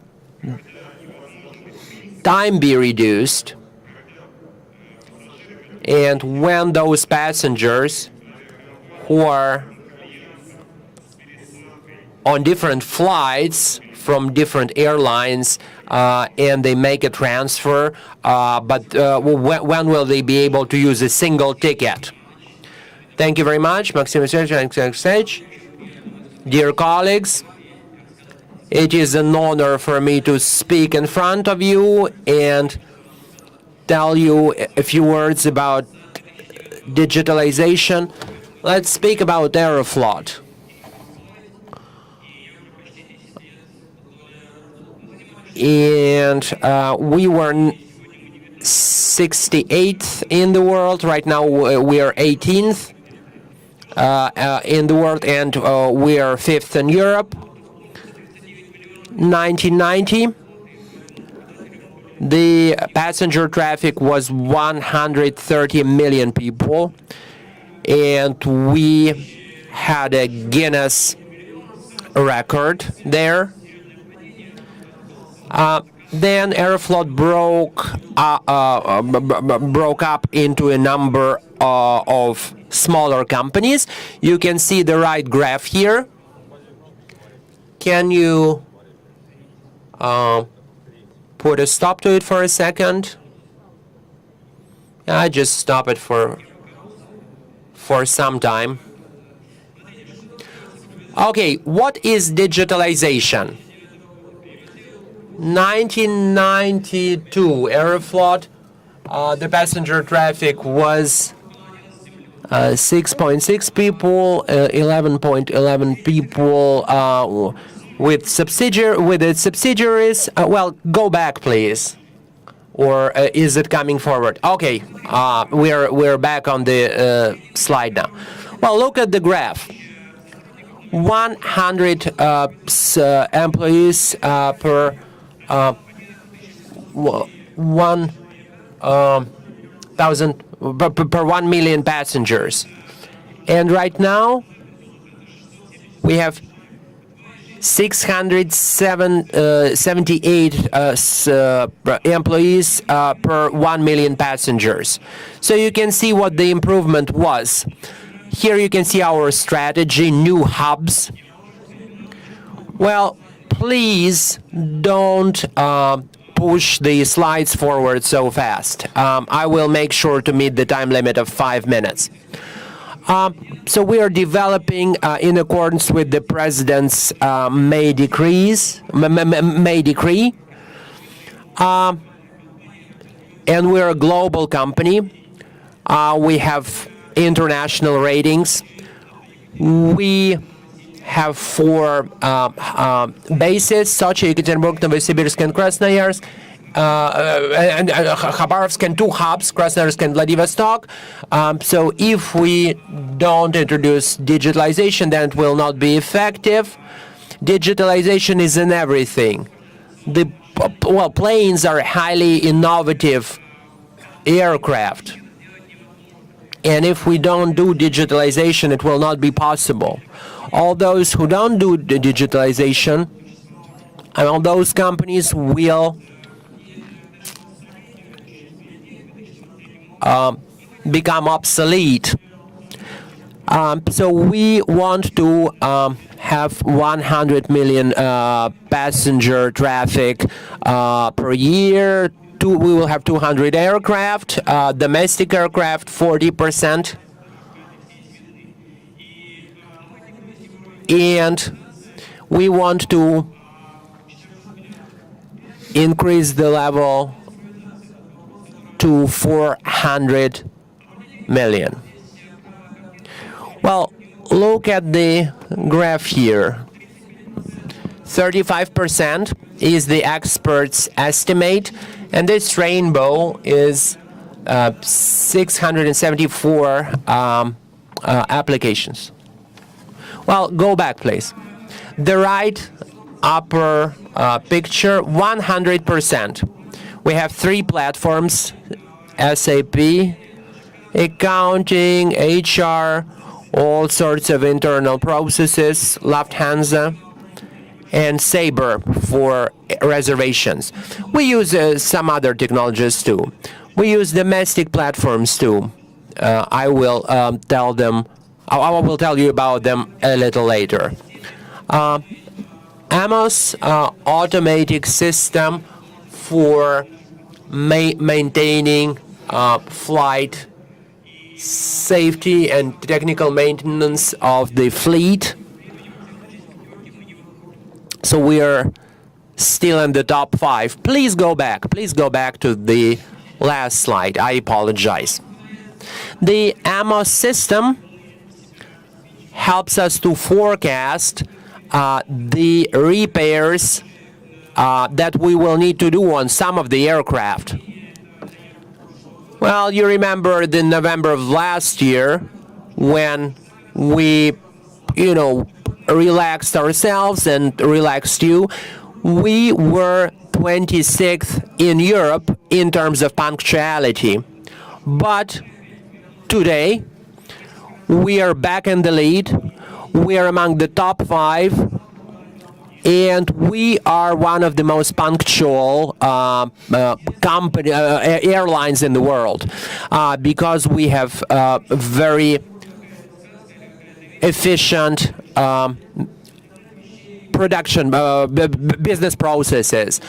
time be reduced? And when those passengers who are on different flights from different airlines and they make a transfer, but when will they be able to use a single ticket? Thank you very much, Maxim Alexeyevich. Dear colleagues, it is an honor for me to speak in front of you and tell you a few words about digitalization. Let's speak about Aeroflot. And we were 68th in the world. Right now we are 18th in the world, and we are 5th in Europe. 1990, the passenger traffic was 130 million people, and we had a Guinness record there. Then Aeroflot broke up into a number of smaller companies. You can see the right graph here. Can you put a stop to it for a second? I just stop it for some time. Okay, what is digitalization? 1992, Aeroflot, the passenger traffic was 6.6 people, 11.11 people with its subsidiaries. Well, go back, please. Or is it coming forward? Okay, we're back on the slide now. Well, look at the graph. 100 employees per 1,000 per 1 million passengers. And right now we have 678 employees per 1 million passengers. So you can see what the improvement was. Here you can see our strategy, new hubs. Well, please don't push the slides forward so fast. I will make sure to meet the time limit of 5 minutes. So we are developing in accordance with the President's May decree. And we're a global company. We have international ratings. We have 4 bases: Sochi, Ekaterinburg, Novosibirsk, and Krasnoyarsk, and Khabarovsk, and 2 hubs, Krasnoyarsk and Vladivostok. So if we don't introduce digitalization, then it will not be effective. Digitalization is in everything. Planes are highly innovative aircraft. And if we don't do digitalization, it will not be possible. All those who don't do the digitalization, and all those companies will become obsolete. So we want to have 100 million passenger traffic per year. We will have 200 aircraft, domestic aircraft 40%. And we want to increase the level to 400 million. Well, look at the graph here. 35% is the experts' estimate, and this rainbow is 674 applications. Well, go back, please. The right upper picture, 100%. We have 3 platforms, SAP, accounting, HR, all sorts of internal processes, Lufthansa, and Sabre for reservations. We use some other technologies too. We use domestic platforms too. I will tell you about them a little later. AMOS, automatic system for maintaining flight safety and technical maintenance of the fleet. So we are still in the top 5. Please go back. Please go back to the last slide. I apologize. The AMOS system helps us to forecast the repairs that we will need to do on some of the aircraft. Well, you remember in November of last year when we, relaxed ourselves and relaxed you. We were 26th in Europe in terms of punctuality. But today, we are back in the lead. We are among the top 5. And we are one of the most punctual airlines in the world because we have very efficient production business processes.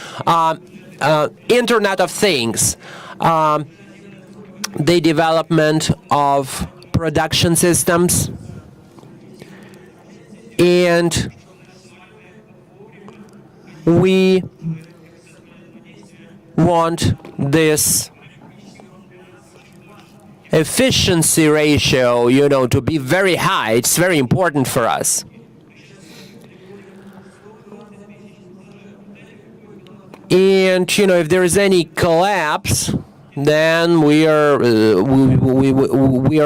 Internet of Things, the development of production systems, and we want this efficiency ratio, to be very high. It's very important for us. And, if there is any collapse, then we are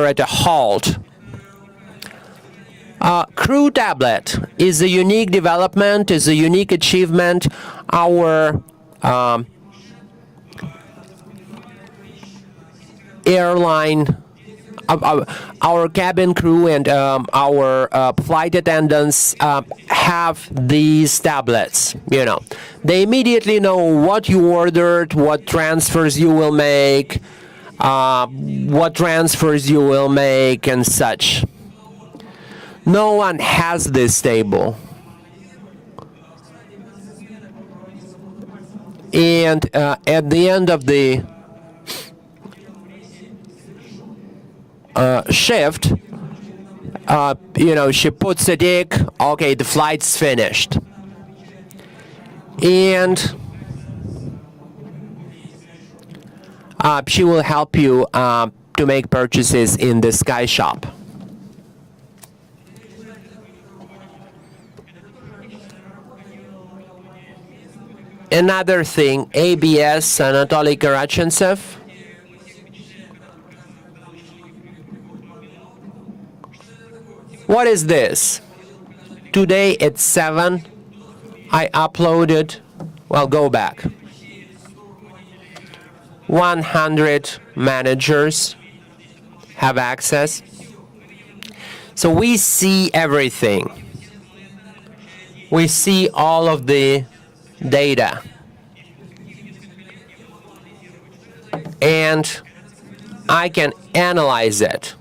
at a halt. Crew Tablet is a unique development, is a unique achievement. Our airline, our cabin crew and our flight attendants have these tablets. They immediately know what you ordered, what transfers you will make, and such. No one has this table. And at the end of the shift, she puts a tick, okay, the flight's finished. And she will help you to make purchases in the Sky Shop. Another thing, ABS, Anatoly Karachentsev. What is this? Today at 7, I uploaded, go back. 100 managers have access. So we see everything. We see all of the data. And I can analyze it.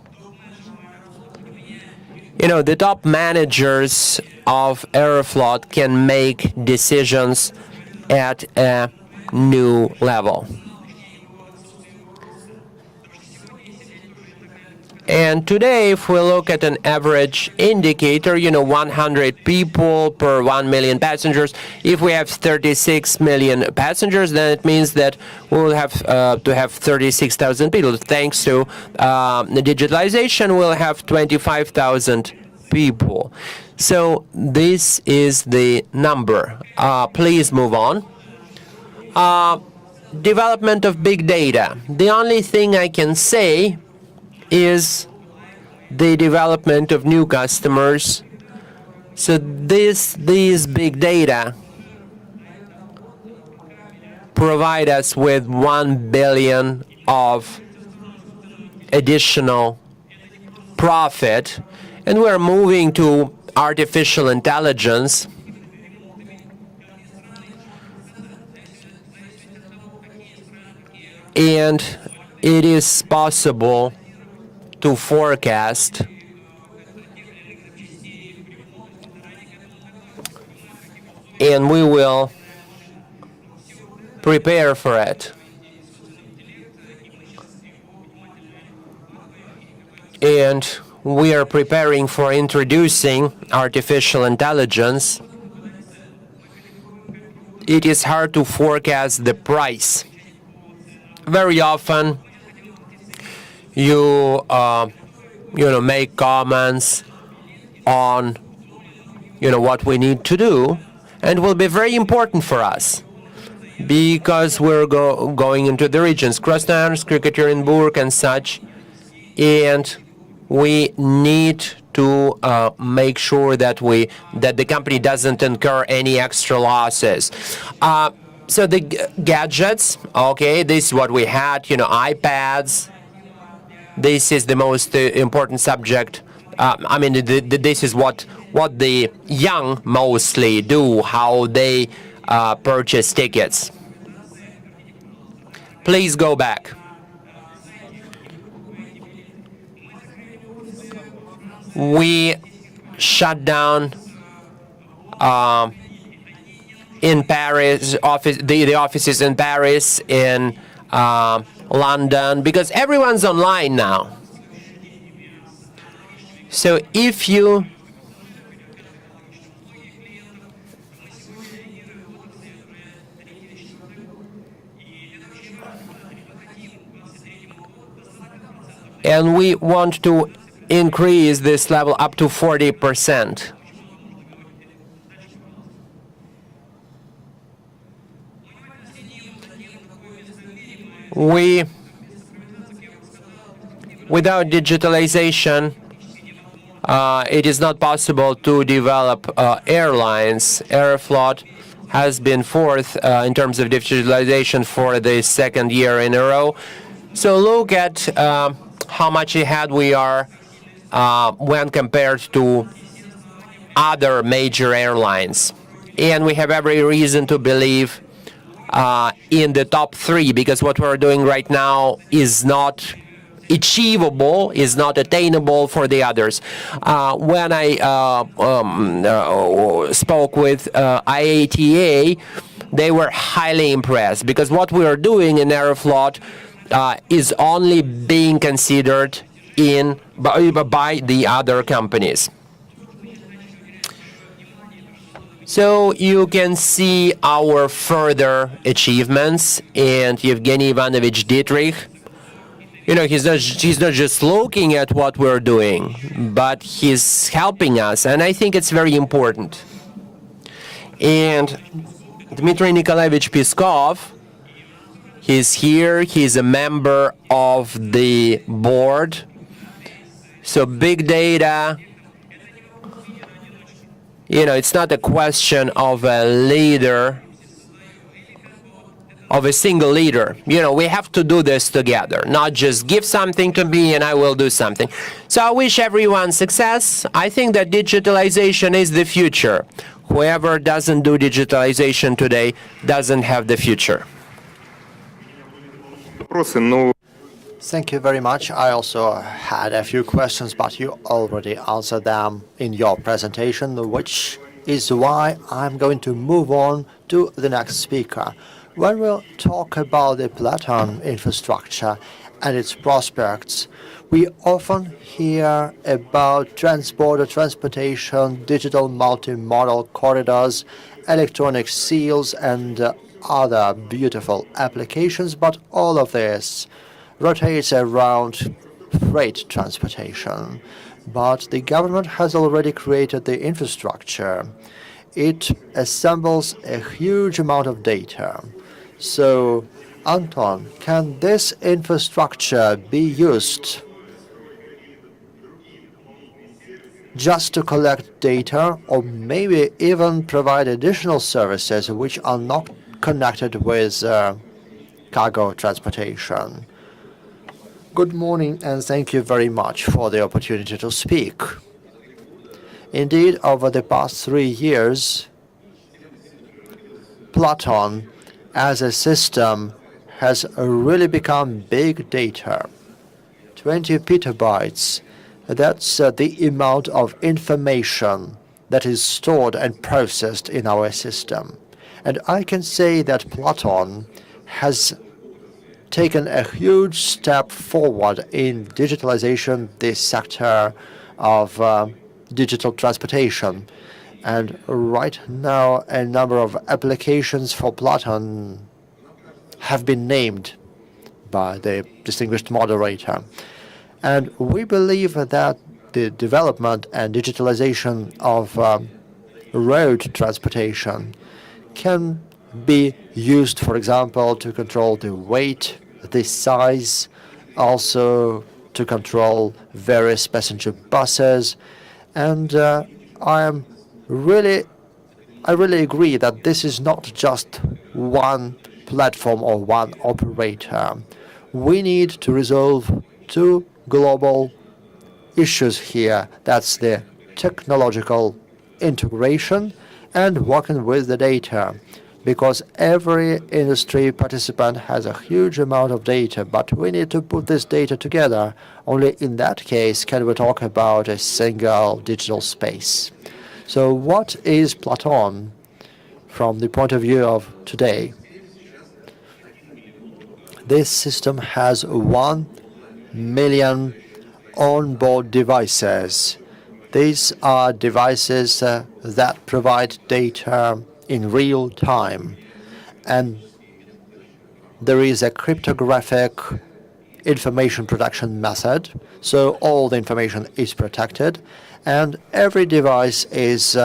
The top managers of Aeroflot can make decisions at a new level. And today, if we look at an average indicator, 100 people per 1 million passengers, if we have 36 million passengers, then it means that we'll have to have 36,000 people. Thanks to the digitalization, we'll have 25,000 people. So this is the number. Please move on. Development of big data. The only thing I can say is the development of new customers. So these big data provide us with 1 billion of additional profit, and we're moving to artificial intelligence. And it is possible to forecast and we will prepare for it. And we are preparing for introducing artificial intelligence. It is hard to forecast the price. Very often you make comments on what we need to do, and will be very important for us because we're going into the regions, Krasnoyarsk, Yekaterinburg, and such, and we need to make sure that the company doesn't incur any extra losses. So the gadgets, okay, this is what we had, iPads. This is the most important subject. This is what the young mostly do, how they purchase tickets. Please go back. We shut down in Paris, the offices in Paris, in London, because everyone's online now. So if you and we want to increase this level up to 40%. Without digitalization, it is not possible to develop airlines. Aeroflot has been fourth in terms of digitalization for the second year in a row. So look at how much ahead we are when compared to other major airlines. And we have every reason to believe in the top three, because what we're doing right now is not achievable, is not attainable for the others. When I spoke with IATA, they were highly impressed, because what we are doing in Aeroflot is only being considered by the other companies. So you can see our further achievements, and Yevgeny Ivanovich Dietrich, he's not just looking at what we're doing, but he's helping us, and I think it's very important. And Dmitry Nikolaevich Peskov, he's here, he's a member of the board. So big data, it's not a question of a leader, of a single leader. We have to do this together, not just give something to me and I will do something. So I wish everyone success. I think that digitalization is the future. Whoever doesn't do digitalization today doesn't have the future. Thank you very much. I also had a few questions, but you already answered them in your presentation, which is why I'm going to move on to the next speaker. When we'll talk about the Platon infrastructure and its prospects, we often hear about transborder transportation, digital multimodal corridors, electronic seals, and other beautiful applications, but all of this rotates around freight transportation. But the government has already created the infrastructure. It assembles a huge amount of data. So, Anton, can this infrastructure be used just to collect data, or maybe even provide additional services which are not connected with cargo transportation? Good morning, and thank you very much for the opportunity to speak. Indeed, over the past 3 years, Platon as a system has really become big data. 20 petabytes, that's the amount of information that is stored and processed in our system. And I can say that Platon has taken a huge step forward in digitalization, this sector of digital transportation. And right now, a number of applications for Platon have been named by the distinguished moderator. And we believe that the development and digitalization of road transportation can be used, for example, to control the weight, the size, also to control various passenger buses. And I really agree that this is not just one platform or one operator. We need to resolve 2 global issues here. That's the technological integration and working with the data, because every industry participant has a huge amount of data, but we need to put this data together. Only in that case can we talk about a single digital space. So what is Platon from the point of view of today? This system has 1 million onboard devices. These are devices that provide data in real time. And there is a cryptographic information production method, so all the information is protected, and every device is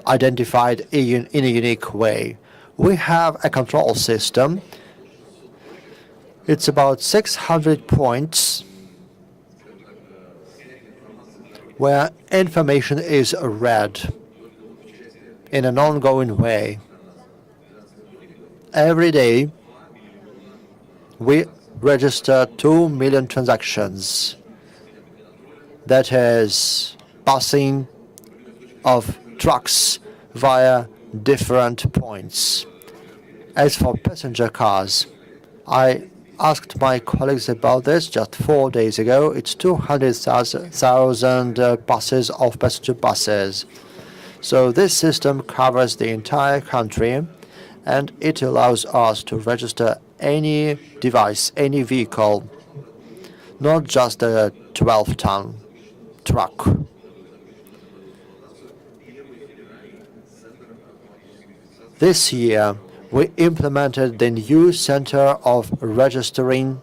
identified in a unique way. We have a control system. It's about 600 points where information is read in an ongoing way. Every day, we register 2 million transactions. That is passing of trucks via different points. As for passenger cars, I asked my colleagues about this just 4 days ago. It's 200,000 passes of passenger buses. So this system covers the entire country, and it allows us to register any device, any vehicle, not just a 12-ton truck. This year, we implemented the new center of registering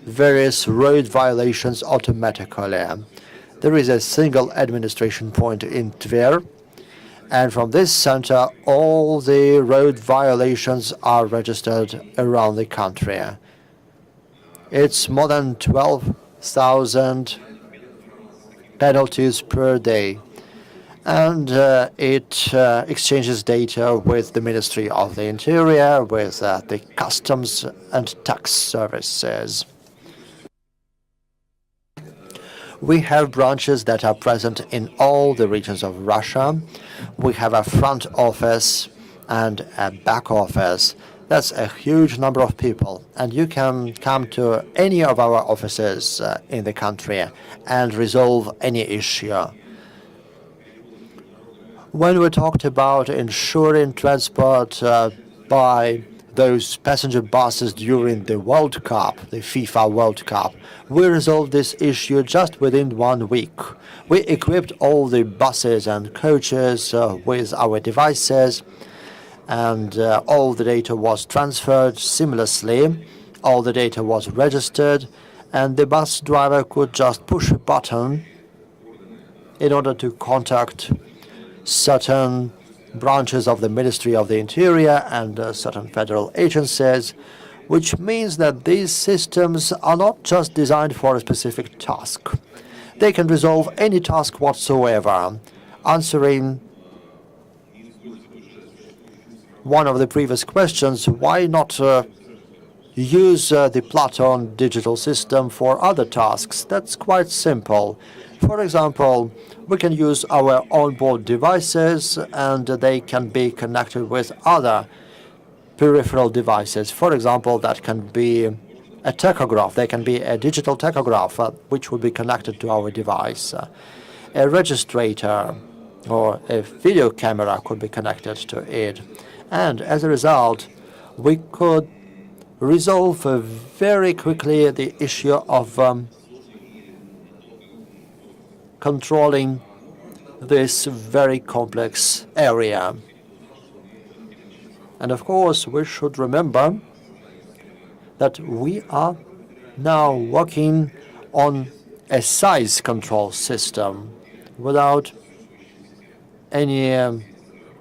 various road violations automatically. There is a single administration point in Tver, and from this center, all the road violations are registered around the country. It's more than 12,000 penalties per day. And it exchanges data with the Ministry of the Interior, with the Customs and Tax Services. We have branches that are present in all the regions of Russia. We have a front office and a back office. That's a huge number of people, and you can come to any of our offices in the country and resolve any issue. When we talked about ensuring transport by those passenger buses during the World Cup, the FIFA World Cup, we resolved this issue just within 1 week. We equipped all the buses and coaches with our devices, and all the data was transferred seamlessly, all the data was registered, and the bus driver could just push a button in order to contact certain branches of the Ministry of the Interior and certain federal agencies, which means that these systems are not just designed for a specific task. They can resolve any task whatsoever, answering one of the previous questions, why not use the Platon digital system for other tasks? That's quite simple. For example, we can use our onboard devices and they can be connected with other peripheral devices. For example, that can be a tachograph. There can be a digital tachograph which will be connected to our device. A registrator or a video camera could be connected to it. And as a result, we could resolve very quickly the issue of controlling this very complex area. And of course, we should remember that we are now working on a size control system without any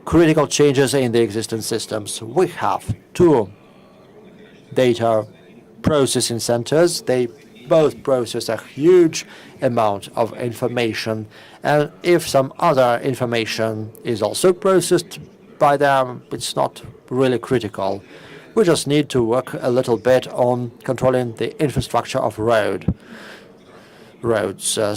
critical changes in the existing systems. We have 2 data processing centers. They both process a huge amount of information, and if some other information is also processed by them, it's not really critical. We just need to work a little bit on controlling the infrastructure of roads.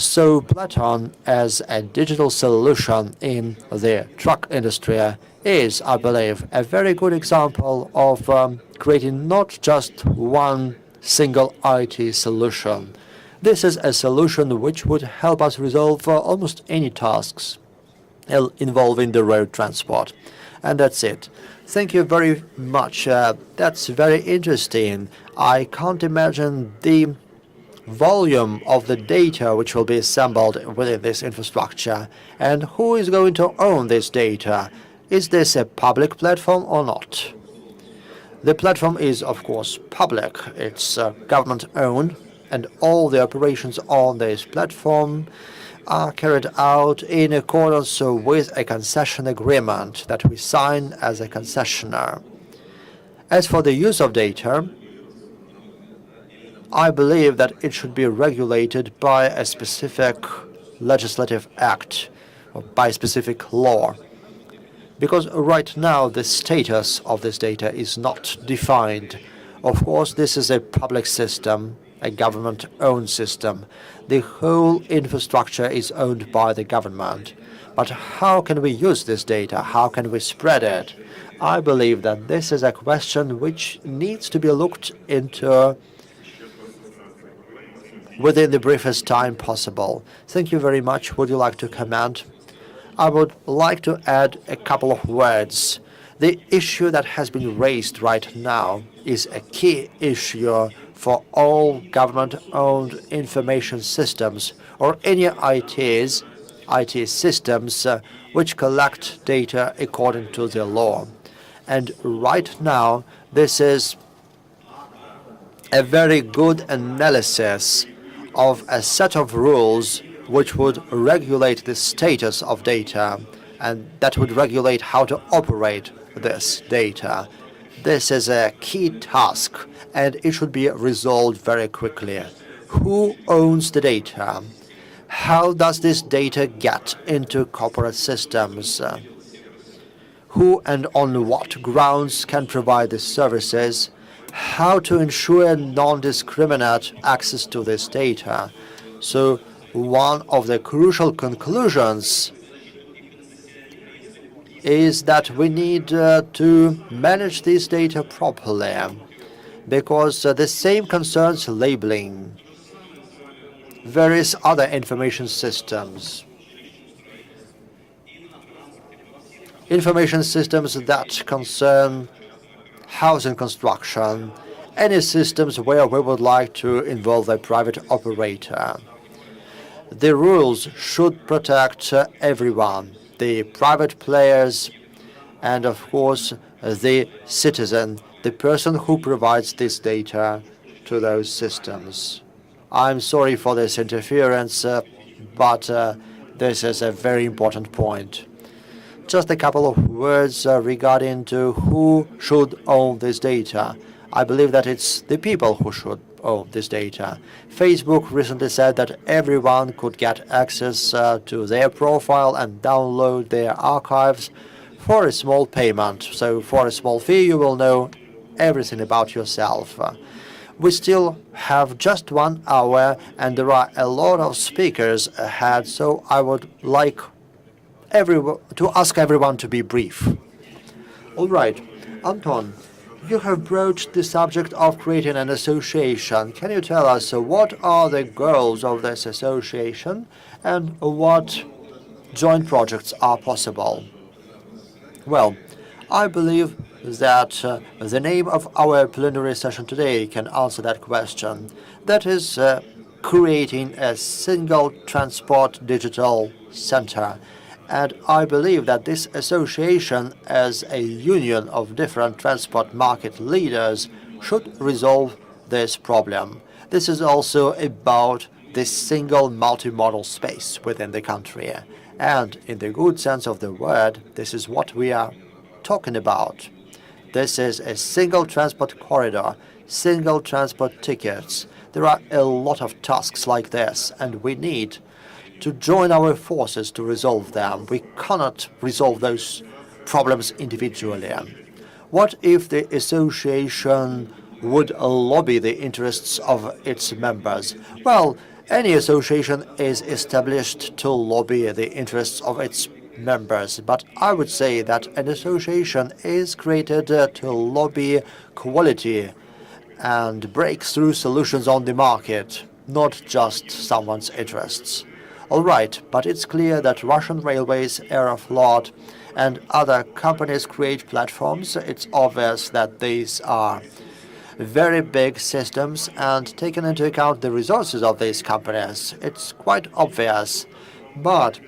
So Platon, as a digital solution in the truck industry, is, I believe, a very good example of creating not just one single IT solution. This is a solution which would help us resolve almost any tasks involving the road transport. And that's it. Thank you very much. That's very interesting. I can't imagine the volume of the data which will be assembled within this infrastructure. And who is going to own this data? Is this a public platform or not? The platform is, of course, public. It's government-owned, and all the operations on this platform are carried out in accordance with a concession agreement that we sign as a concessionaire. As for the use of data, I believe that it should be regulated by a specific legislative act or by a specific law. Because right now the status of this data is not defined. Of course, this is a public system, a government-owned system. The whole infrastructure is owned by the government. But how can we use this data? How can we spread it? I believe that this is a question which needs to be looked into within the briefest time possible. Thank you very much. Would you like to comment? I would like to add a couple of words. The issue that has been raised right now is a key issue for all government-owned information systems or any IT systems which collect data according to the law. And right now, this is a very good analysis of a set of rules which would regulate the status of data, and that would regulate how to operate this data. This is a key task, and it should be resolved very quickly. Who owns the data? How does this data get into corporate systems? Who and on what grounds can provide the services? How to ensure non-discriminate access to this data? So one of the crucial conclusions is that we need to manage this data properly, because the same concerns labeling, various other information systems, that concern housing construction, any systems where we would like to involve a private operator. The rules should protect everyone, the private players, and of course the citizen, the person who provides this data to those systems. I'm sorry for this interference, but this is a very important point. Just a couple of words regarding to who should own this data. I believe that it's the people who should own this data. Facebook recently said that everyone could get access to their profile and download their archives for a small payment. So for a small fee, you will know everything about yourself. We still have just 1 hour, and there are a lot of speakers ahead, so I would like to ask everyone to be brief. All right, Anton, you have broached the subject of creating an association. Can you tell us what are the goals of this association and what joint projects are possible? Well, I believe that the name of our plenary session today can answer that question. That is creating a single transport digital center. And I believe that this association, as a union of different transport market leaders, should resolve this problem. This is also about this single multimodal space within the country. And in the good sense of the word, this is what we are talking about. This is a single transport corridor, single transport tickets. There are a lot of tasks like this, and we need to join our forces to resolve them. We cannot resolve those problems individually. What if the association would lobby the interests of its members? Well, any association is established to lobby the interests of its members, but I would say that an association is created to lobby quality and breakthrough solutions on the market, not just someone's interests. All right, but it's clear that Russian Railways, Aeroflot, and other companies create platforms. It's obvious that these are very big systems, and taking into account the resources of these companies, it's quite obvious. But,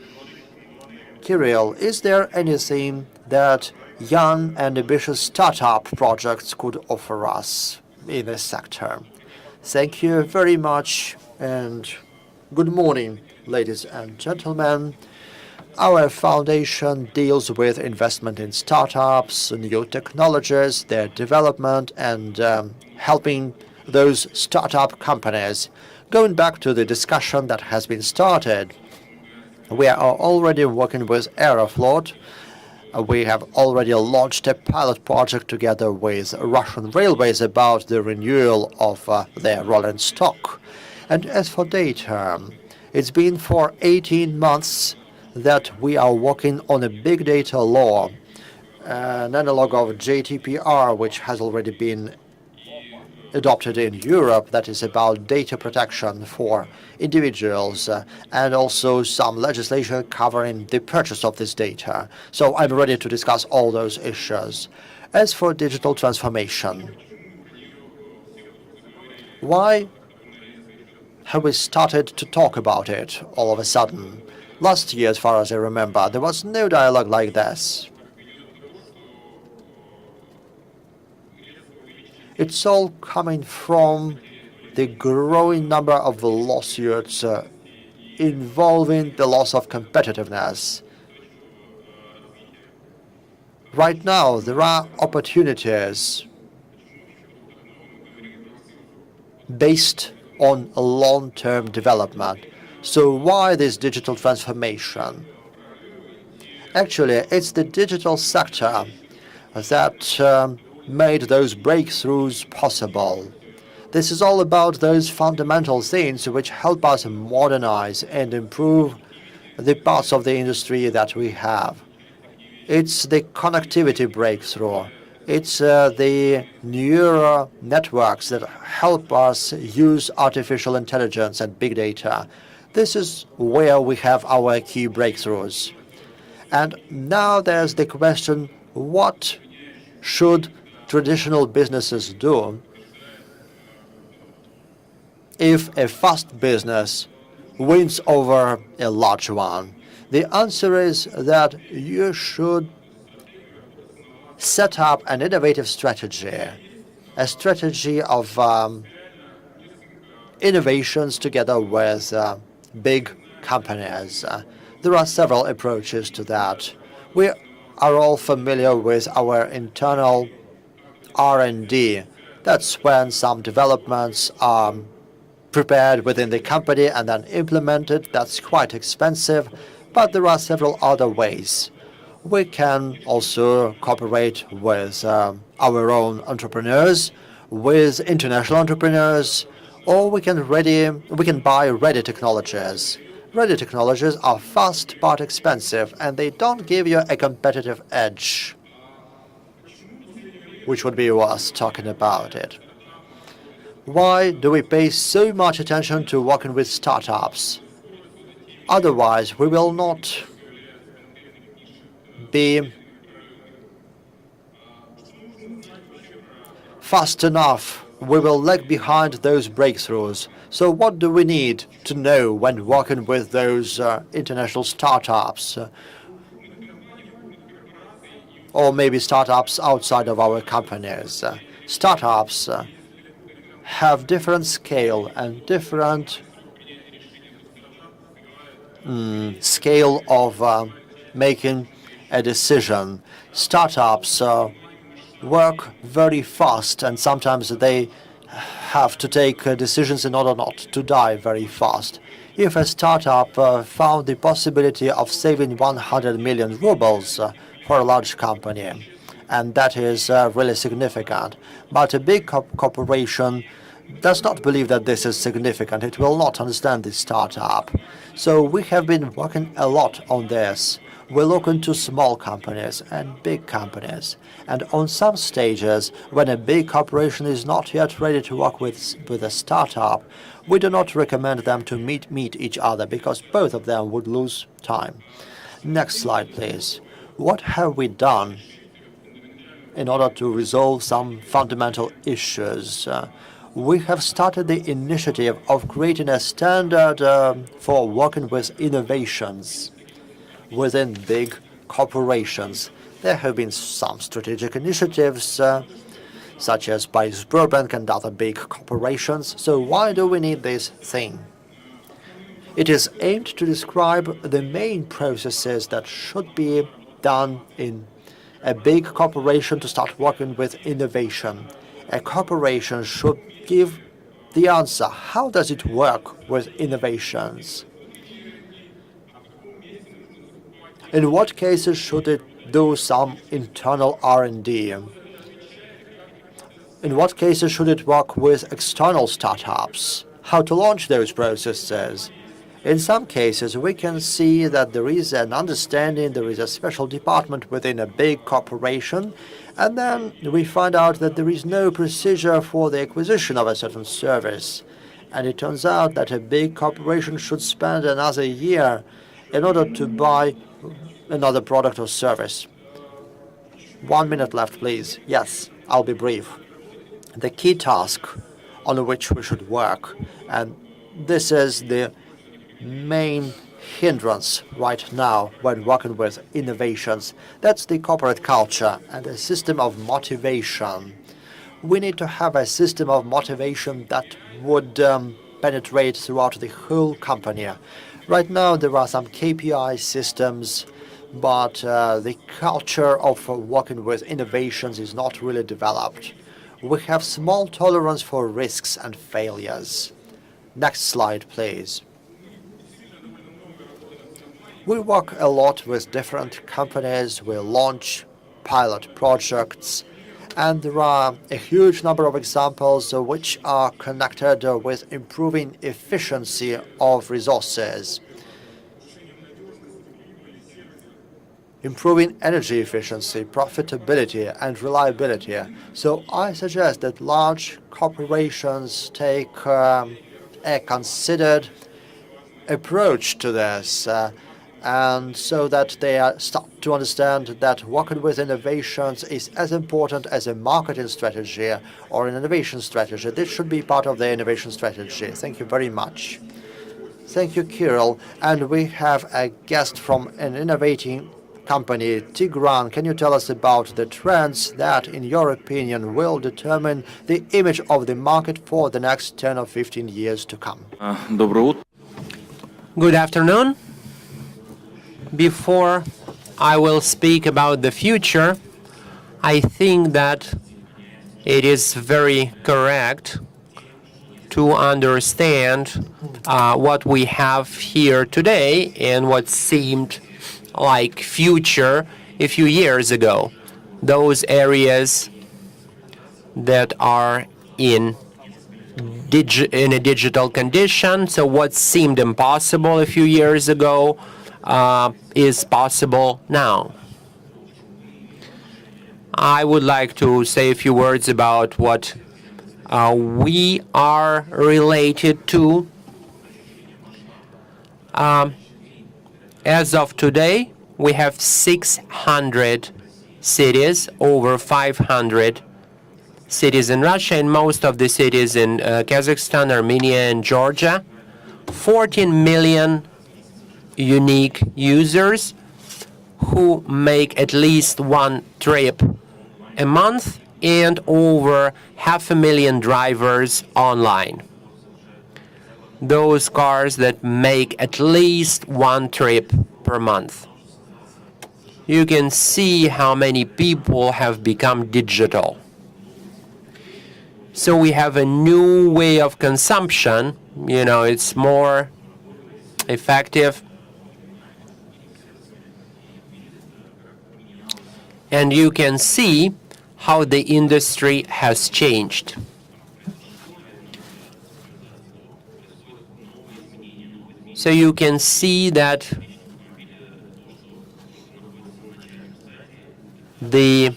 Kirill, is there anything that young and ambitious startup projects could offer us in this sector? Thank you very much, and good morning, ladies and gentlemen. Our foundation deals with investment in startups, new technologies, their development, and helping those startup companies. Going back to the discussion that has been started, we are already working with Aeroflot. We have already launched a pilot project together with Russian Railways about the renewal of their rolling stock. And as for data, it's been for 18 months that we are working on a big data law, an analog of GDPR, which has already been adopted in Europe, that is about data protection for individuals, and also some legislation covering the purchase of this data. So I'm ready to discuss all those issues. As for digital transformation, why have we started to talk about it all of a sudden? Last year, as far as I remember, there was no dialogue like this. It's all coming from the growing number of lawsuits involving the loss of competitiveness. Right now, there are opportunities based on a long-term development. So why this digital transformation? Actually, it's the digital sector that made those breakthroughs possible. This is all about those fundamental things which help us modernize and improve the parts of the industry that we have. It's the connectivity breakthrough. It's the neural networks that help us use artificial intelligence and big data. This is where we have our key breakthroughs. And now there's the question, what should traditional businesses do if a fast business wins over a large one? The answer is that you should set up an innovative strategy, a strategy of innovations together with big companies. There are several approaches to that. We are all familiar with our internal R&D. That's when some developments are prepared within the company and then implemented. That's quite expensive, but there are several other ways. We can also cooperate with our own entrepreneurs, with international entrepreneurs, or we can buy ready technologies. Ready technologies are fast but expensive, and they don't give you a competitive edge, which would be worth talking about it. Why do we pay so much attention to working with startups? Otherwise, we will not be fast enough. We will lag behind those breakthroughs. So what do we need to know when working with those international startups? Or maybe startups outside of our companies. Startups have different scale and different scale of making a decision. Startups work very fast, and sometimes they have to take decisions in order not to die very fast. If a startup found the possibility of saving 100 million rubles for a large company, and that is really significant, but a big corporation does not believe that this is significant. It will not understand this startup. So we have been working a lot on this. We look into small companies and big companies. And on some stages, when a big corporation is not yet ready to work with a startup, we do not recommend them to meet each other because both of them would lose time. Next slide, please. What have we done in order to resolve some fundamental issues? We have started the initiative of creating a standard for working with innovations within big corporations. There have been some strategic initiatives, such as by Sberbank and other big corporations. So why do we need this thing? It is aimed to describe the main processes that should be done in a big corporation to start working with innovation. A corporation should give the answer. How does it work with innovations? In what cases should it do some internal R&D? In what cases should it work with external startups? How to launch those processes? In some cases, we can see that there is an understanding, there is a special department within a big corporation, and then we find out that there is no procedure for the acquisition of a certain service. And it turns out that a big corporation should spend another year in order to buy another product or service. 1 minute left, please. Yes, I'll be brief. The key task on which we should work, and this is the main hindrance right now when working with innovations, that's the corporate culture and a system of motivation. We need to have a system of motivation that would penetrate throughout the whole company. Right now there are some KPI systems, but the culture of working with innovations is not really developed. We have small tolerance for risks and failures. Next slide, please. We work a lot with different companies. We launch pilot projects, and there are a huge number of examples which are connected with improving efficiency of resources. improving energy efficiency, profitability, and reliability. So I suggest that large corporations take a considered approach to this, and so that they start to understand that working with innovations is as important as a marketing strategy or an innovation strategy. This should be part of the innovation strategy. Thank you very much. Thank you, Kirill. And we have a guest from an innovating company, Tigran. Can you tell us about the trends that, in your opinion, will determine the image of the market for the next 10 or 15 years to come? Good afternoon. Before I will speak about the future, I think that it is very correct to understand what we have here today and what seemed like future a few years ago. Those areas that are in a digital condition. So what seemed impossible a few years ago is possible now. I would like to say a few words about what we are related to. As of today, we have 600 cities, over 500 cities in Russia, and most of the cities in Kazakhstan, Armenia, and Georgia. 14 million unique users who make at least one trip a month, and over 500,000 drivers online. Those cars that make at least one trip per month. You can see how many people have become digital. So we have a new way of consumption. You know, it's more effective. And you can see how the industry has changed. So you can see that the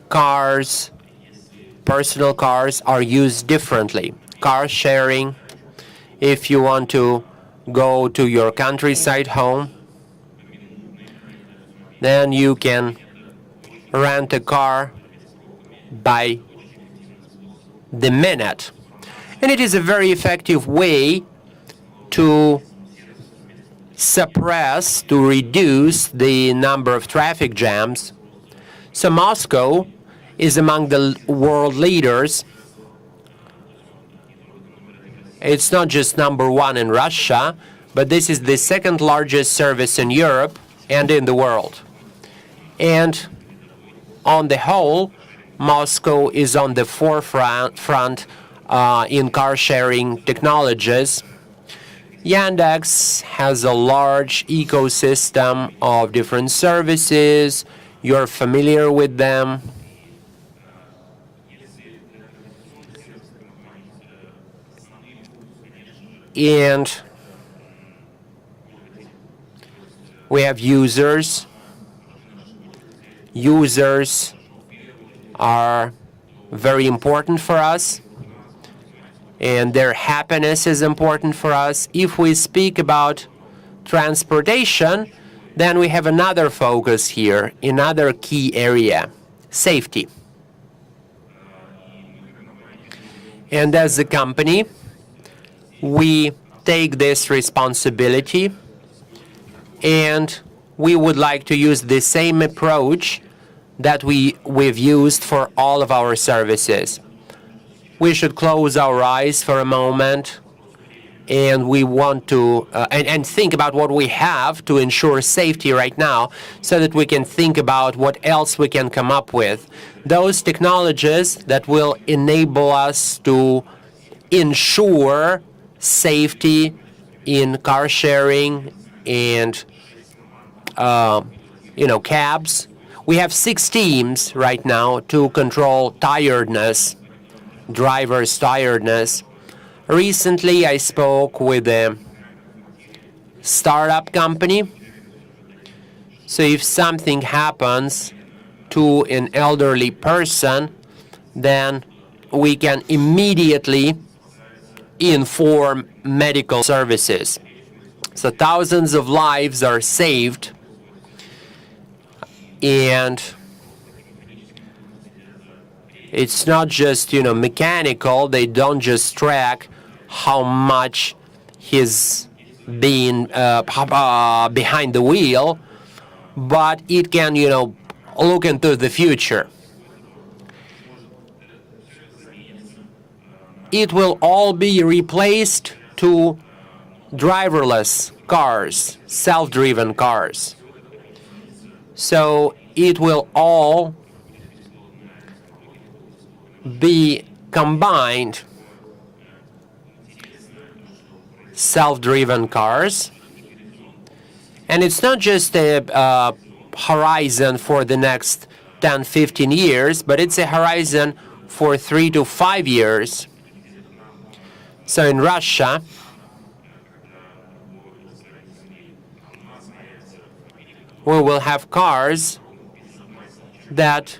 cars, personal cars, are used differently. Car sharing, if you want to go to your countryside home, then you can rent a car by the minute. And it is a very effective way to suppress, to reduce the number of traffic jams. So Moscow is among the world leaders. It's not just number one in Russia, but this is the second largest service in Europe and in the world. And on the whole, Moscow is on the forefront in car-sharing technologies. Yandex has a large ecosystem of different services. You're familiar with them. And we have users. Users are very important for us, and their happiness is important for us. If we speak about transportation, then we have another focus here, another key area, safety. And as a company, we take this responsibility, and we would like to use the same approach that we've used for all of our services. We should close our eyes for a moment, and we want to and think about what we have to ensure safety right now, so that we can think about what else we can come up with. Those technologies that will enable us to ensure safety in car sharing and cabs. We have 6 teams right now to control tiredness, drivers' tiredness. Recently, I spoke with a startup company. So if something happens to an elderly person, then we can immediately inform medical services. So thousands of lives are saved, and it's not just, mechanical. They don't just track how much he's been behind the wheel, but it can, look into the future. It will all be replaced to driverless cars, self-driven cars. So it will all be combined self-driven cars. And it's not just a horizon for the next 10, 15 years, but it's a horizon for 3 to 5 years. So in Russia, we will have cars that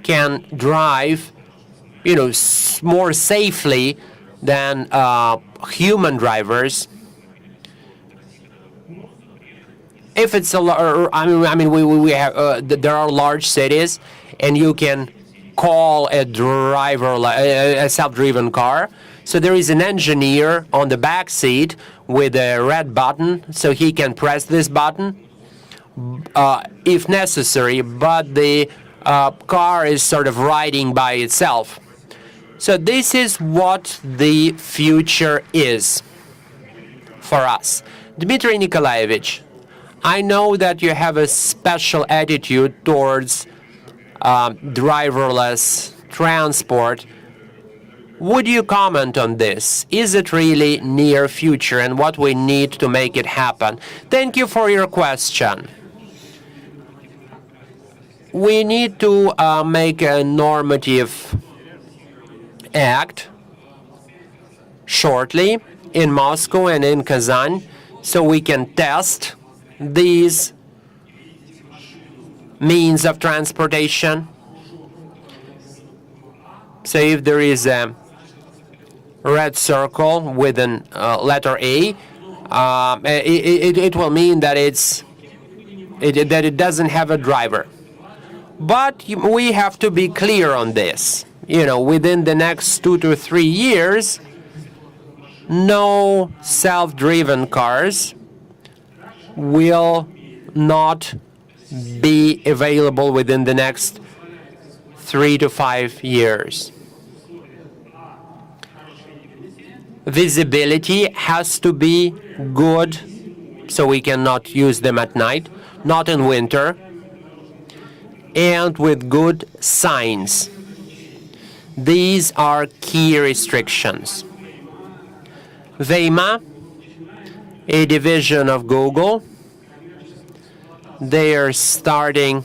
can drive, more safely than human drivers. If it's we have there are large cities, and you can call a driver, a self-driven car. So there is an engineer on the back seat with a red button, so he can press this button if necessary, but the car is sort of riding by itself. So this is what the future is for us. Dmitry Nikolaevich, I know that you have a special attitude towards driverless transport. Would you comment on this? Is it really near future, and what we need to make it happen? Thank you for your question. We need to make a normative act shortly in Moscow and in Kazan, so we can test these means of transportation. So if there is a red circle with an letter A, it will mean that it doesn't have a driver. But we have to be clear on this. Within the next 2 to 3 years, no self-driven cars will not be available within the next 3 to 5 years. Visibility has to be good, so we cannot use them at night, not in winter, and with good signs. These are key restrictions. Waymo, a division of Google, they are starting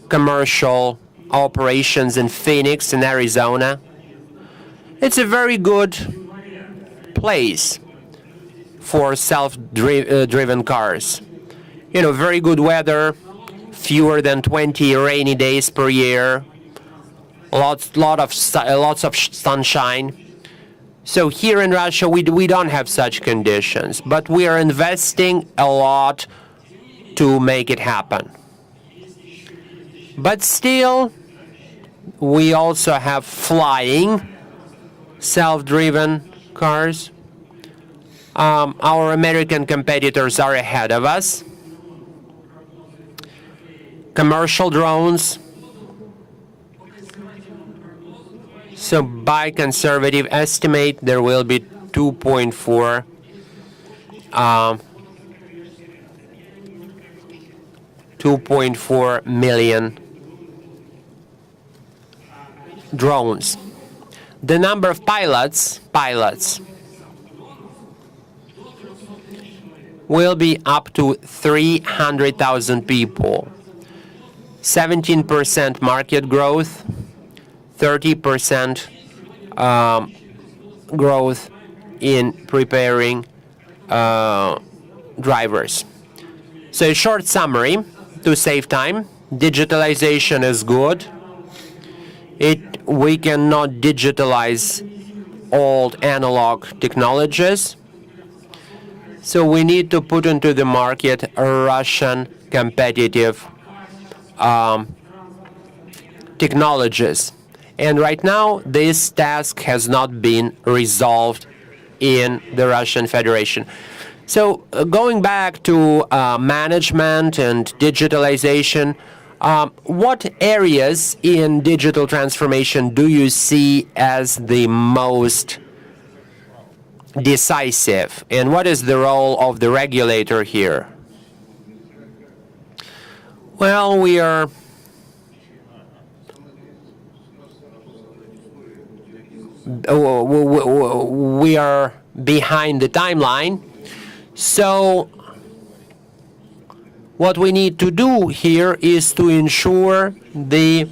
commercial operations in Phoenix, in Arizona. It's a very good place for self-driven cars. Very good weather, fewer than 20 rainy days per year, lots of sunshine. So here in Russia, we don't have such conditions, but we are investing a lot to make it happen. But still, we also have flying self-driven cars. Our American competitors are ahead of us. Commercial drones. So by conservative estimate, there will be 2.4 million drones. The number of pilots will be up to 300,000 people. 17% market growth, 30% growth in preparing drivers. So a short summary to save time. Digitalization is good. We cannot digitalize old analog technologies. So we need to put into the market Russian competitive technologies. And right now, this task has not been resolved in the Russian Federation. So going back to management and digitalization, what areas in digital transformation do you see as the most decisive? And what is the role of the regulator here? Well, we are behind the timeline. So what we need to do here is to ensure that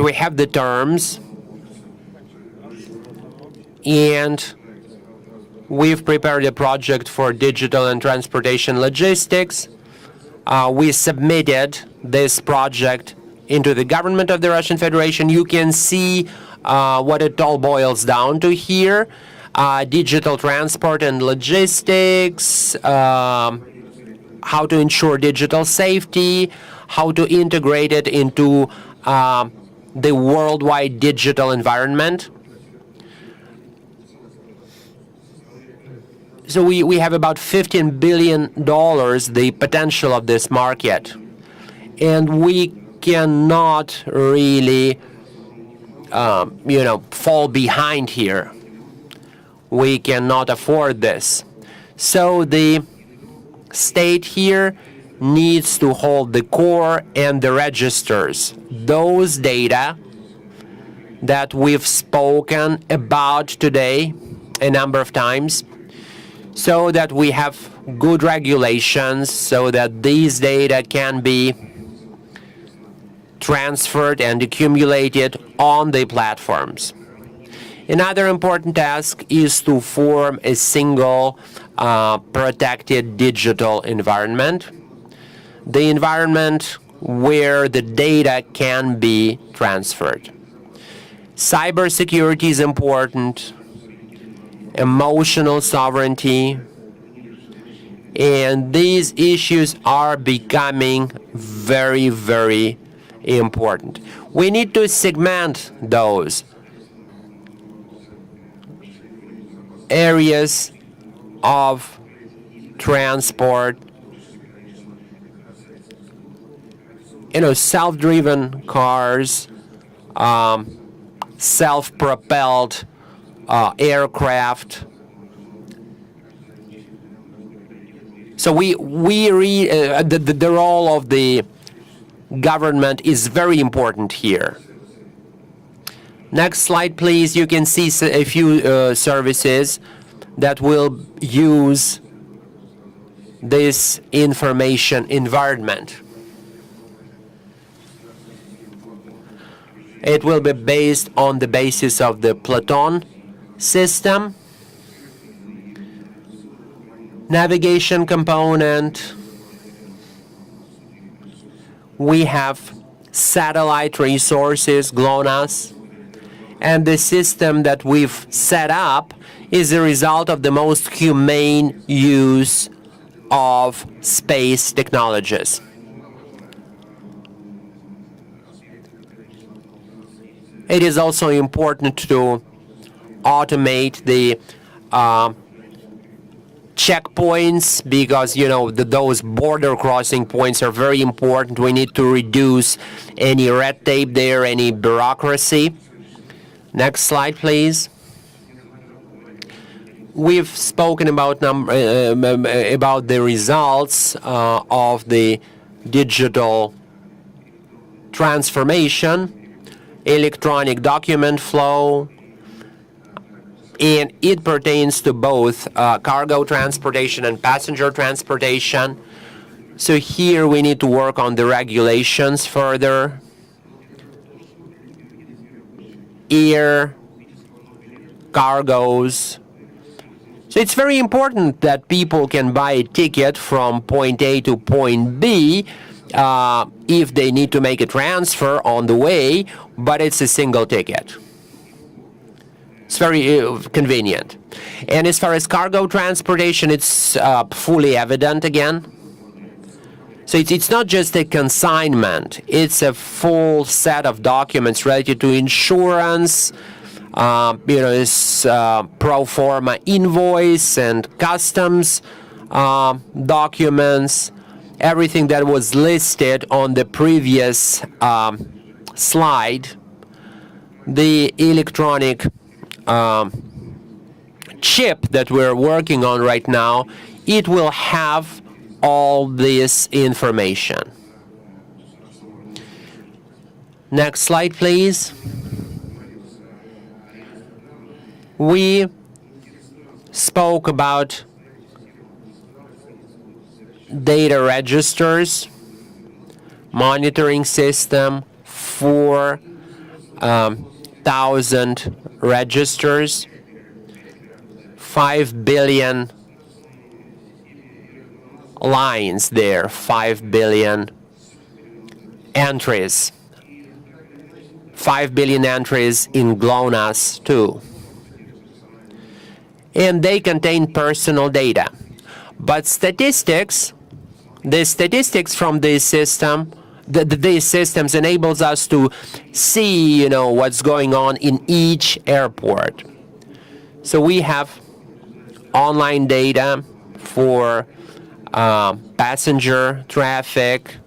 we have the terms, and we've prepared a project for digital and transportation logistics. We submitted this project into the government of the Russian Federation. You can see what it all boils down to here. Digital transport and logistics, how to ensure digital safety, how to integrate it into the worldwide digital environment. So we have about $15 billion, the potential of this market. And we cannot really, fall behind here. We cannot afford this. So the state here needs to hold the core and the registers, those data that we've spoken about today a number of times, so that we have good regulations, so that these data can be transferred and accumulated on the platforms. Another important task is to form a single protected digital environment, the environment where the data can be transferred. Cybersecurity is important, emotional sovereignty, and these issues are becoming very, very important. We need to segment those areas of transport, self-driven cars, self-propelled aircraft. So the role of the government is very important here. Next slide, please. You can see a few services that will use this information environment. It will be based on the basis of the Platon system, navigation component. We have satellite resources, GLONASS, and the system that we've set up is a result of the most humane use of space technologies. It is also important to automate the checkpoints, because those border crossing points are very important. We need to reduce any red tape there, any bureaucracy. Next slide, please. We've spoken about the results of the digital transformation, electronic document flow, and it pertains to both cargo transportation and passenger transportation. So here we need to work on the regulations further. Air cargoes So it's very important that people can buy a ticket from point A to point B if they need to make a transfer on the way, but it's a single ticket. It's very convenient. And as far as cargo transportation, it's fully evident again. So it's not just a consignment. It's a full set of documents related to insurance, it's pro forma invoice and customs documents, everything that was listed on the previous slide. The electronic chip that we're working on right now, it will have all this information. Next slide, please. We spoke about data registers, monitoring system, 4,000 registers, 5 billion lines there, 5 billion entries. 5 billion entries in GLONASS too. And they contain personal data. But statistics, the statistics from this system, these systems enables us to see, what's going on in each airport. So we have online data for passenger traffic,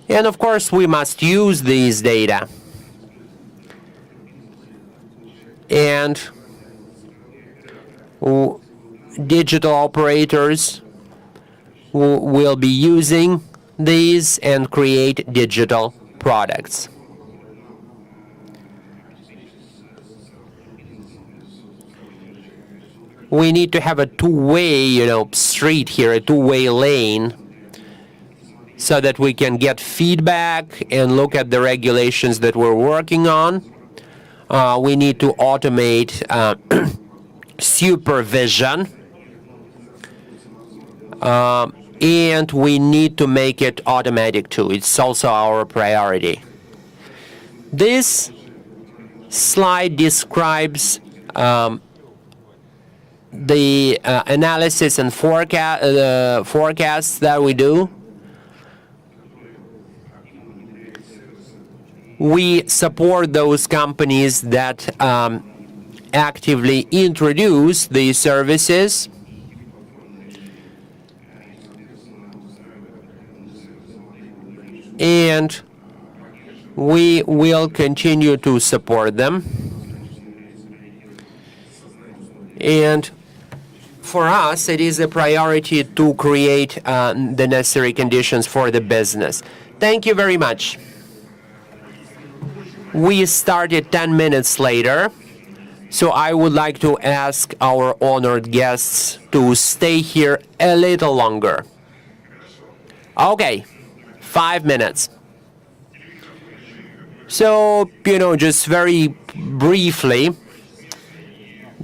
and of course we must use these data. And digital operators will be using these and create digital products. We need to have a two-way, street here, a two-way lane, so that we can get feedback and look at the regulations that we're working on. We need to automate supervision, and we need to make it automatic too. It's also our priority. This slide describes the analysis and forecasts that we do. We support those companies that actively introduce these services. And we will continue to support them. And for us, it is a priority to create the necessary conditions for the business. Thank you very much. We started 10 minutes later, so I would like to ask our honored guests to stay here a little longer. Okay, 5 minutes. So, just very briefly,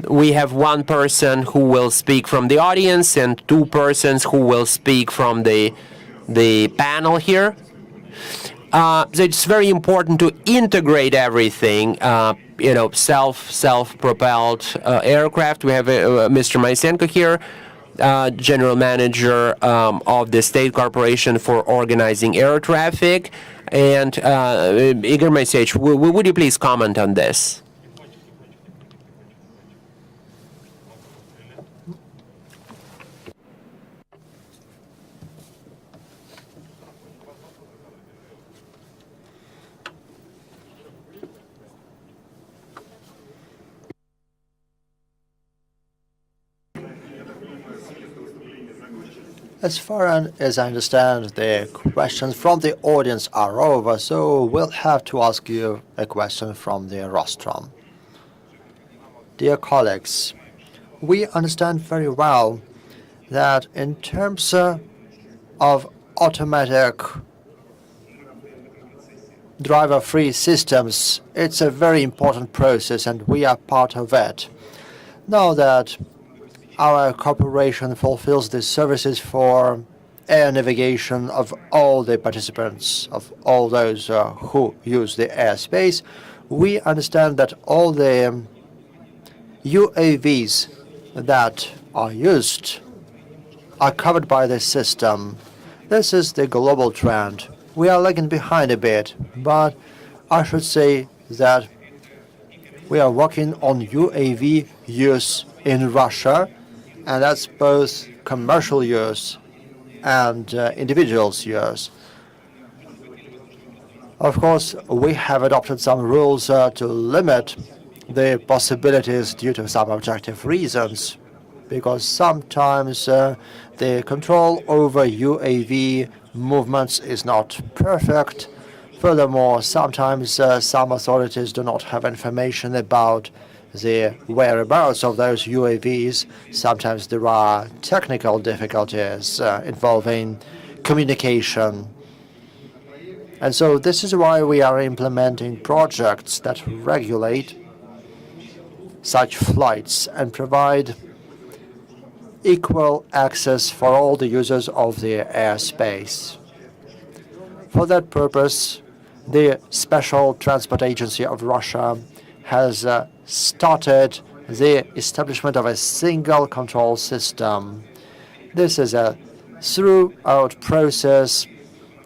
we have one person who will speak from the audience and two persons who will speak from the panel here. So it's very important to integrate everything, self-propelled aircraft. We have Mr. Mysenko here, General Manager of the State Corporation for Organizing Air Traffic. And Igor Moisеевич, would you please comment on this? As far as I understand, the questions from the audience are over, so we'll have to ask you a question from the rostrum. Dear colleagues, we understand very well that in terms of automatic driver-free systems, it's a very important process and we are part of it. Now that our corporation fulfills the services for air navigation of all the participants, of all those who use the airspace. We understand that all the UAVs that are used are covered by this system. This is the global trend. We are lagging behind a bit, but I should say that we are working on UAV use in Russia, and that's both commercial use and individuals' use. Of course, we have adopted some rules to limit the possibilities due to some objective reasons, because sometimes the control over UAV movements is not perfect. Furthermore, sometimes some authorities do not have information about the whereabouts of those UAVs. Sometimes there are technical difficulties involving communication. And so this is why we are implementing projects that regulate such flights and provide equal access for all the users of the airspace. For that purpose, the Special Transport Agency of Russia has started the establishment of a single control system. This is a throughout process,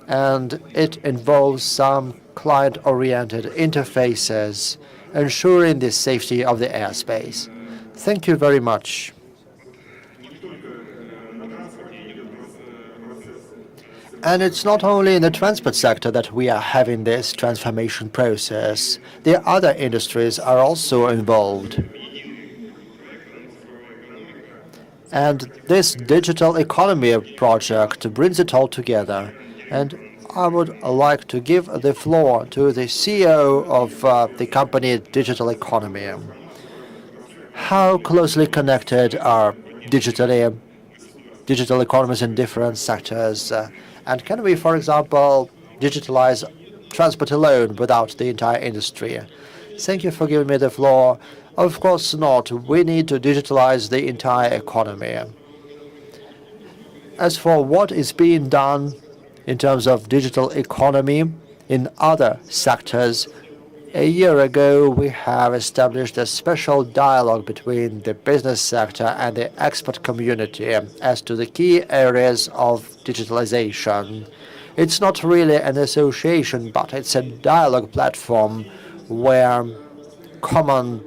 and it involves some client-oriented interfaces, ensuring the safety of the airspace. Thank you very much. And it's not only in the transport sector that we are having this transformation process. The other industries are also involved. And this digital economy project brings it all together. And I would like to give the floor to the CEO of the company Digital Economy. How closely connected are digital economies in different sectors? And can we, for example, digitalize transport alone without the entire industry? Thank you for giving me the floor. Of course not. We need to digitalize the entire economy. As for what is being done in terms of digital economy in other sectors, a year ago we have established a special dialogue between the business sector and the expert community as to the key areas of digitalization. It's not really an association, but it's a dialogue platform where common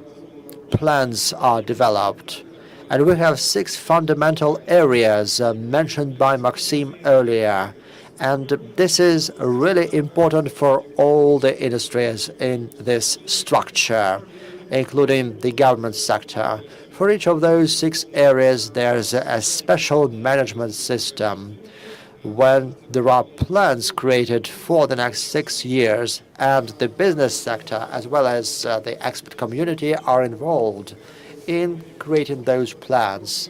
plans are developed. And we have 6 fundamental areas mentioned by Maxim earlier. And this is really important for all the industries in this structure, including the government sector. For each of those 6 areas, there's a special management system. When there are plans created for the next 6 years, and the business sector as well as the expert community are involved in creating those plans.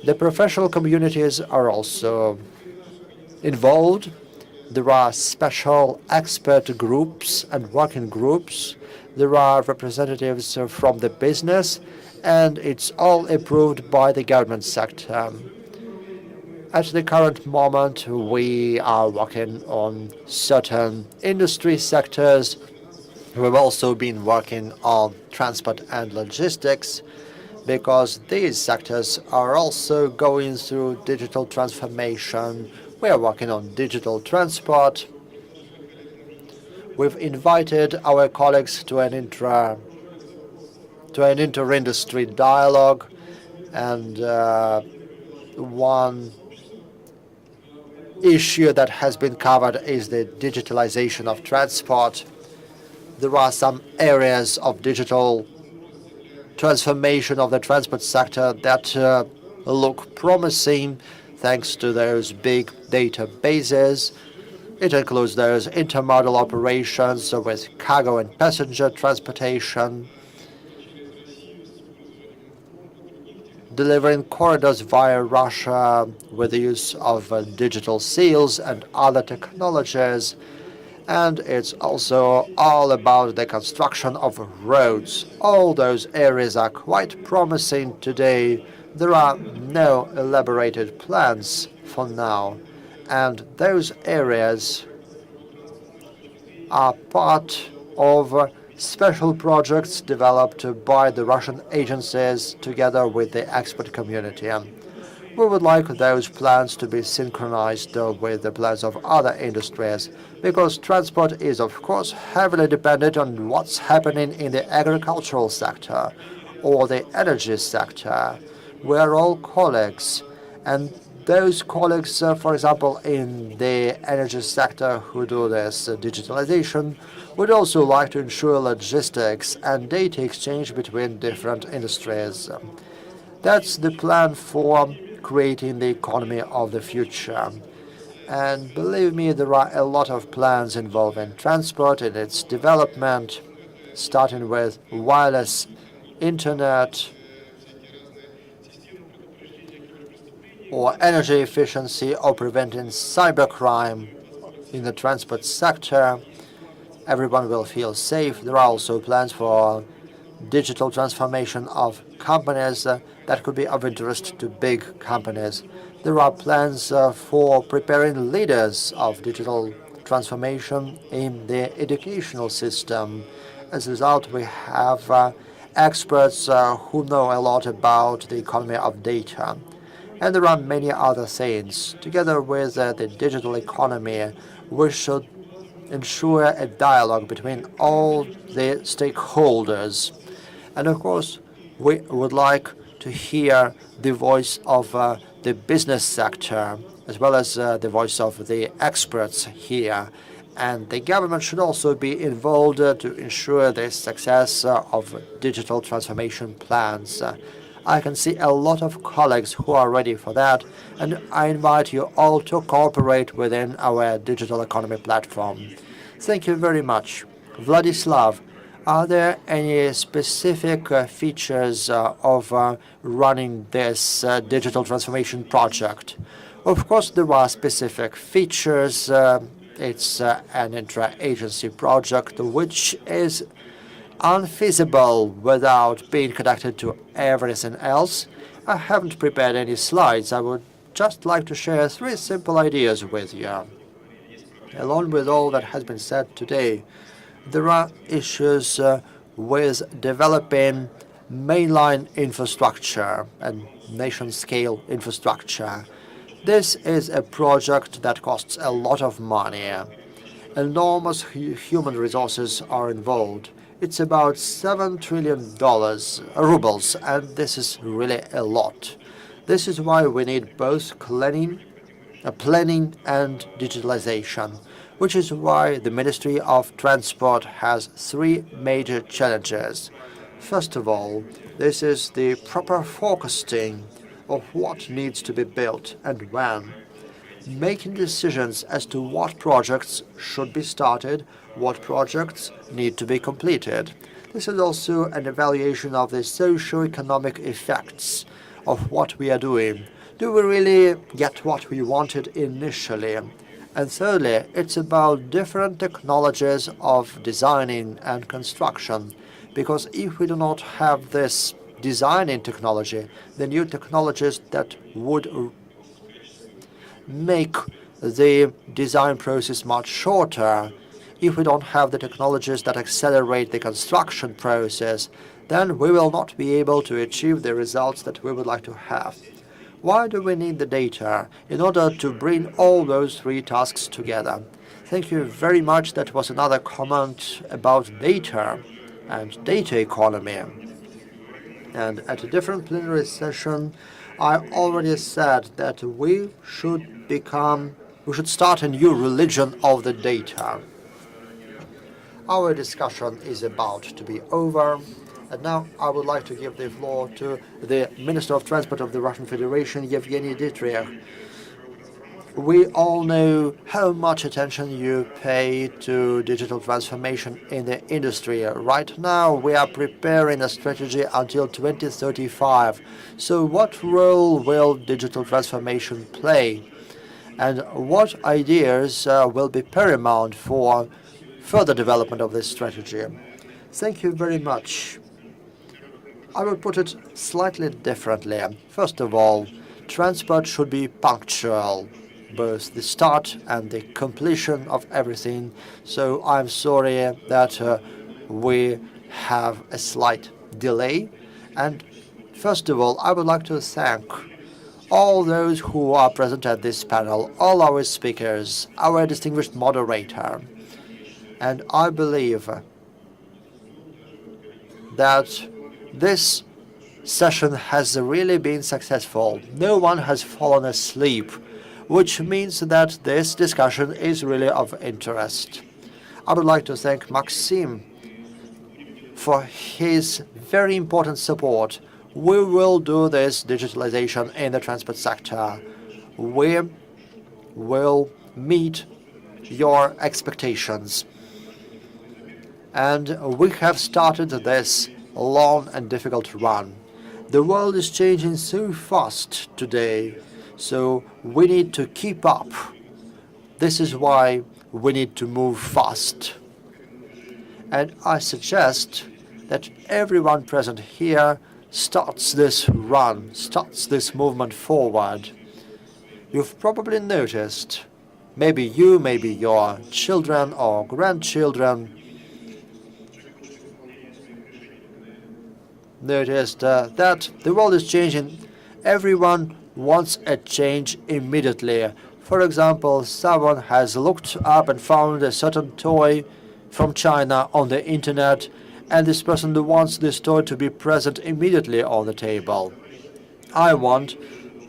The professional communities are also involved. There are special expert groups and working groups. There are representatives from the business, and it's all approved by the government sector. At the current moment, we are working on certain industry sectors. We've also been working on transport and logistics, because these sectors are also going through digital transformation. We are working on digital transport. We've invited our colleagues to an inter-industry dialogue, and one issue that has been covered is the digitalization of transport. There are some areas of digital transformation of the transport sector that look promising thanks to those big databases. It includes those intermodal operations with cargo and passenger transportation, delivering corridors via Russia with the use of digital seals and other technologies. And it's also all about the construction of roads. All those areas are quite promising today, there are no elaborated plans for now, and those areas are part of special projects developed by the Russian agencies together with the expert community. We would like those plans to be synchronized with the plans of other industries, because transport is, of course, heavily dependent on what's happening in the agricultural sector or the energy sector. We're all colleagues, and those colleagues, for example, in the energy sector who do this digitalization, would also like to ensure logistics and data exchange between different industries. That's the plan for creating the economy of the future. And believe me, there are a lot of plans involving transport and its development, starting with wireless internet, or energy efficiency, or preventing cybercrime in the transport sector. Everyone will feel safe. There are also plans for digital transformation of companies that could be of interest to big companies. There are plans for preparing leaders of digital transformation in the educational system. As a result, we have experts who know a lot about the economy of data. And there are many other things. Together with the digital economy, we should ensure a dialogue between all the stakeholders. And of course, we would like to hear the voice of the business sector, as well as the voice of the experts here. And the government should also be involved to ensure the success of digital transformation plans. I can see a lot of colleagues who are ready for that, and I invite you all to cooperate within our digital economy platform. Thank you very much. Vladislav, are there any specific features of running this digital transformation project? Of course, there are specific features. It's an intra-agency project which is unfeasible without being connected to everything else. I haven't prepared any slides. I would just like to share 3 simple ideas with you. Along with all that has been said today, there are issues with developing mainline infrastructure and nation-scale infrastructure. This is a project that costs a lot of money. Enormous human resources are involved. It's about $7 trillion rubles, and this is really a lot. This is why we need both planning and digitalization, which is why the Ministry of Transport has 3 major challenges. First of all, this is the proper focusing of what needs to be built and when, making decisions as to what projects should be started, what projects need to be completed. This is also an evaluation of the socio-economic effects of what we are doing. Do we really get what we wanted initially? And thirdly, it's about different technologies of designing and construction, because if we do not have this designing technology, the new technologies that would make the design process much shorter, if we don't have the technologies that accelerate the construction process, then we will not be able to achieve the results that we would like to have. Why do we need the data? In order to bring all those 3 tasks together. Thank you very much. That was another comment about data and data economy. And at a different plenary session, I already said that we should start a new religion of the data. Our discussion is about to be over. And now I would like to give the floor to the Minister of Transport of the Russian Federation, Yevgeny Dmitriev. We all know how much attention you pay to digital transformation in the industry. Right now, we are preparing a strategy until 2035. So what role will digital transformation play? And what ideas will be paramount for further development of this strategy? Thank you very much. I will put it slightly differently. First of all, transport should be punctual, both the start and the completion of everything. So I'm sorry that we have a slight delay. And first of all, I would like to thank all those who are present at this panel, all our speakers, our distinguished moderator. And I believe that this session has really been successful. No one has fallen asleep, which means that this discussion is really of interest. I would like to thank Maxim for his very important support. We will do this digitalization in the transport sector. We will meet your expectations. And we have started this long and difficult run. The world is changing so fast today, so we need to keep up. This is why we need to move fast. And I suggest that everyone present here starts this run, starts this movement forward. You've probably noticed, maybe you, maybe your children or grandchildren, noticed that the world is changing. Everyone wants a change immediately. For example, someone has looked up and found a certain toy from China on the internet, and this person wants this toy to be present immediately on the table. I want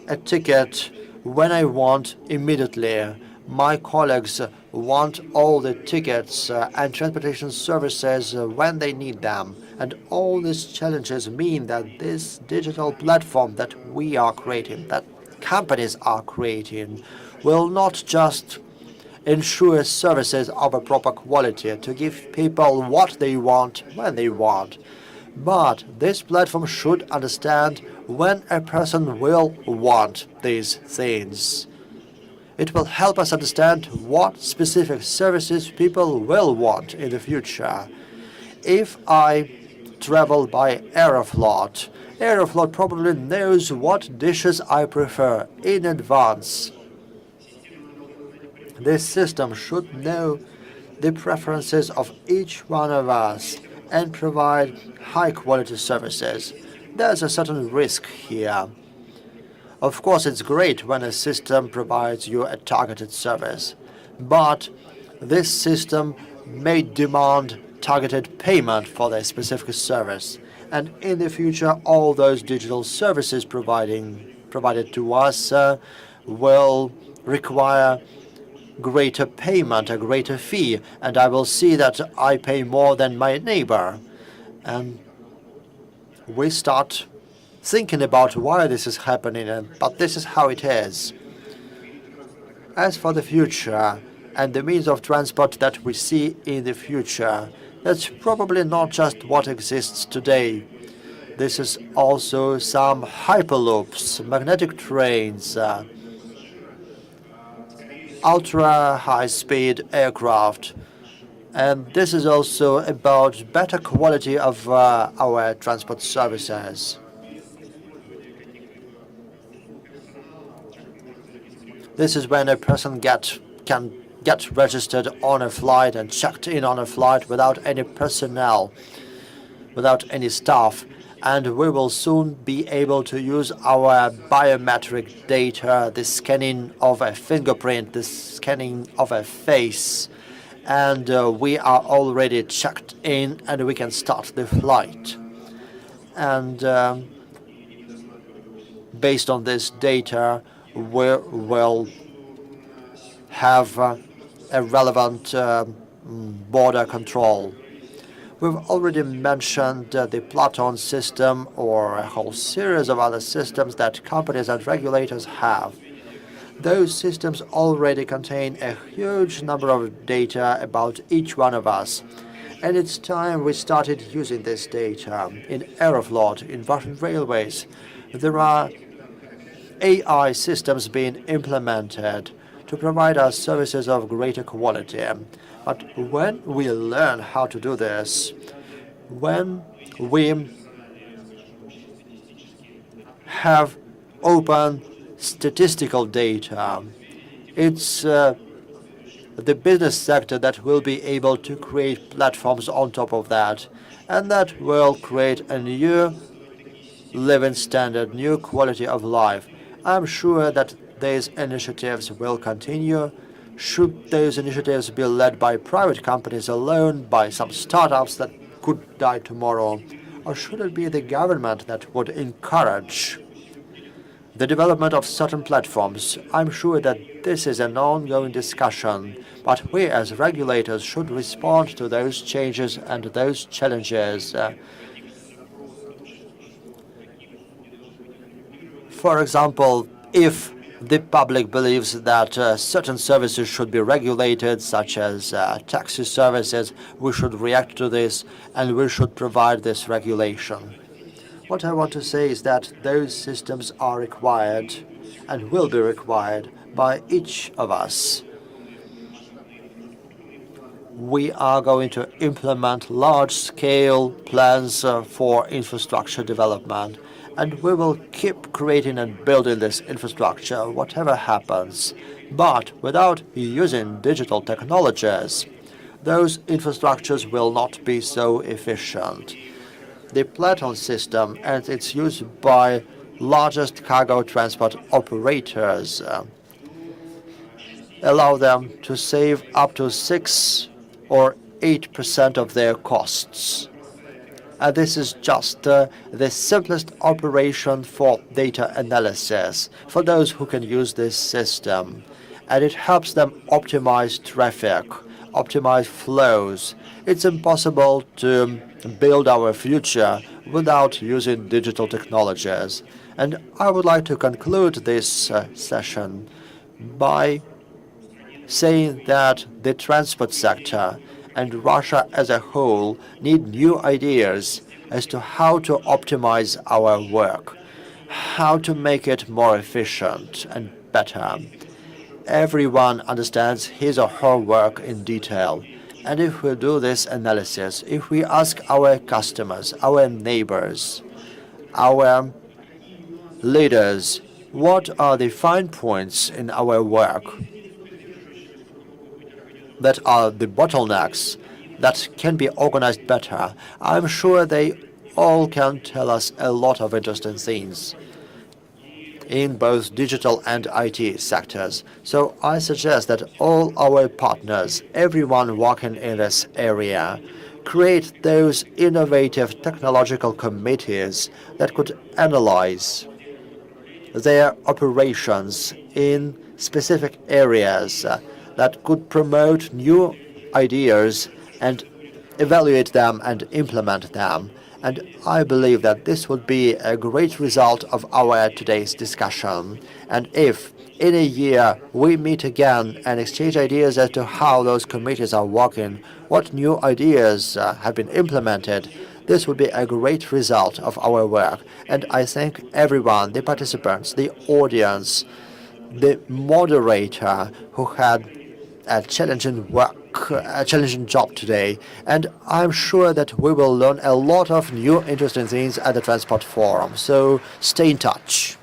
a ticket when I want immediately. My colleagues want all the tickets and transportation services when they need them. And all these challenges mean that this digital platform that we are creating, that companies are creating, will not just ensure services of a proper quality to give people what they want when they want. But this platform should understand when a person will want these things. It will help us understand what specific services people will want in the future. If I travel by Aeroflot, Aeroflot probably knows what dishes I prefer in advance. This system should know the preferences of each one of us and provide high-quality services. There's a certain risk here. Of course, it's great when a system provides you a targeted service, but this system may demand targeted payment for their specific service. And in the future, all those digital services provided to us will require greater payment, a greater fee, and I will see that I pay more than my neighbor. And we start thinking about why this is happening, but this is how it is. As for the future and the means of transport that we see in the future, that's probably not just what exists today. This is also some hyperloops, magnetic trains, ultra-high-speed aircraft. And this is also about better quality of our transport services. This is when a person can get registered on a flight and checked in on a flight without any personnel, without any staff. And we will soon be able to use our biometric data, the scanning of a fingerprint, the scanning of a face, and we are already checked in and we can start the flight. And based on this data, we will have a relevant border control. We've already mentioned the Platon system or a whole series of other systems that companies and regulators have. Those systems already contain a huge number of data about each one of us. And it's time we started using this data. In Aeroflot, in Russian railways, there are AI systems being implemented to provide us services of greater quality. But when we learn how to do this, when we have open statistical data. It's the business sector that will be able to create platforms on top of that, and that will create a new living standard, new quality of life. I'm sure that these initiatives will continue. Should those initiatives be led by private companies alone, by some startups that could die tomorrow, or should it be the government that would encourage the development of certain platforms? I'm sure that this is an ongoing discussion, but we as regulators should respond to those changes and those challenges. For example, if the public believes that certain services should be regulated, such as taxi services, we should react to this and we should provide this regulation. What I want to say is that those systems are required and will be required by each of us. We are going to implement large-scale plans for infrastructure development, and we will keep creating and building this infrastructure, whatever happens. But without using digital technologies, those infrastructures will not be so efficient. The Platon system and its use by largest cargo transport operators allow them to save up to 6 or 8% of their costs. This is just the simplest operation for data analysis for those who can use this system. And it helps them optimize traffic, optimize flows. It's impossible to build our future without using digital technologies. And I would like to conclude this session by saying that the transport sector and Russia as a whole need new ideas as to how to optimize our work, how to make it more efficient and better. Everyone understands his or her work in detail. And if we do this analysis, if we ask our customers, our neighbors, our leaders, what are the fine points in our work that are the bottlenecks that can be organized better, I'm sure they all can tell us a lot of interesting things in both digital and IT sectors. So I suggest that all our partners, everyone working in this area, create those innovative technological committees that could analyze their operations in specific areas that could promote new ideas and evaluate them and implement them. And I believe that this would be a great result of our today's discussion. And if in a year we meet again and exchange ideas as to how those committees are working, what new ideas have been implemented, this would be a great result of our work. And I thank everyone, the participants, the audience, the moderator who had a challenging job today, and I'm sure that we will learn a lot of new interesting things at the Transport Forum. So stay in touch.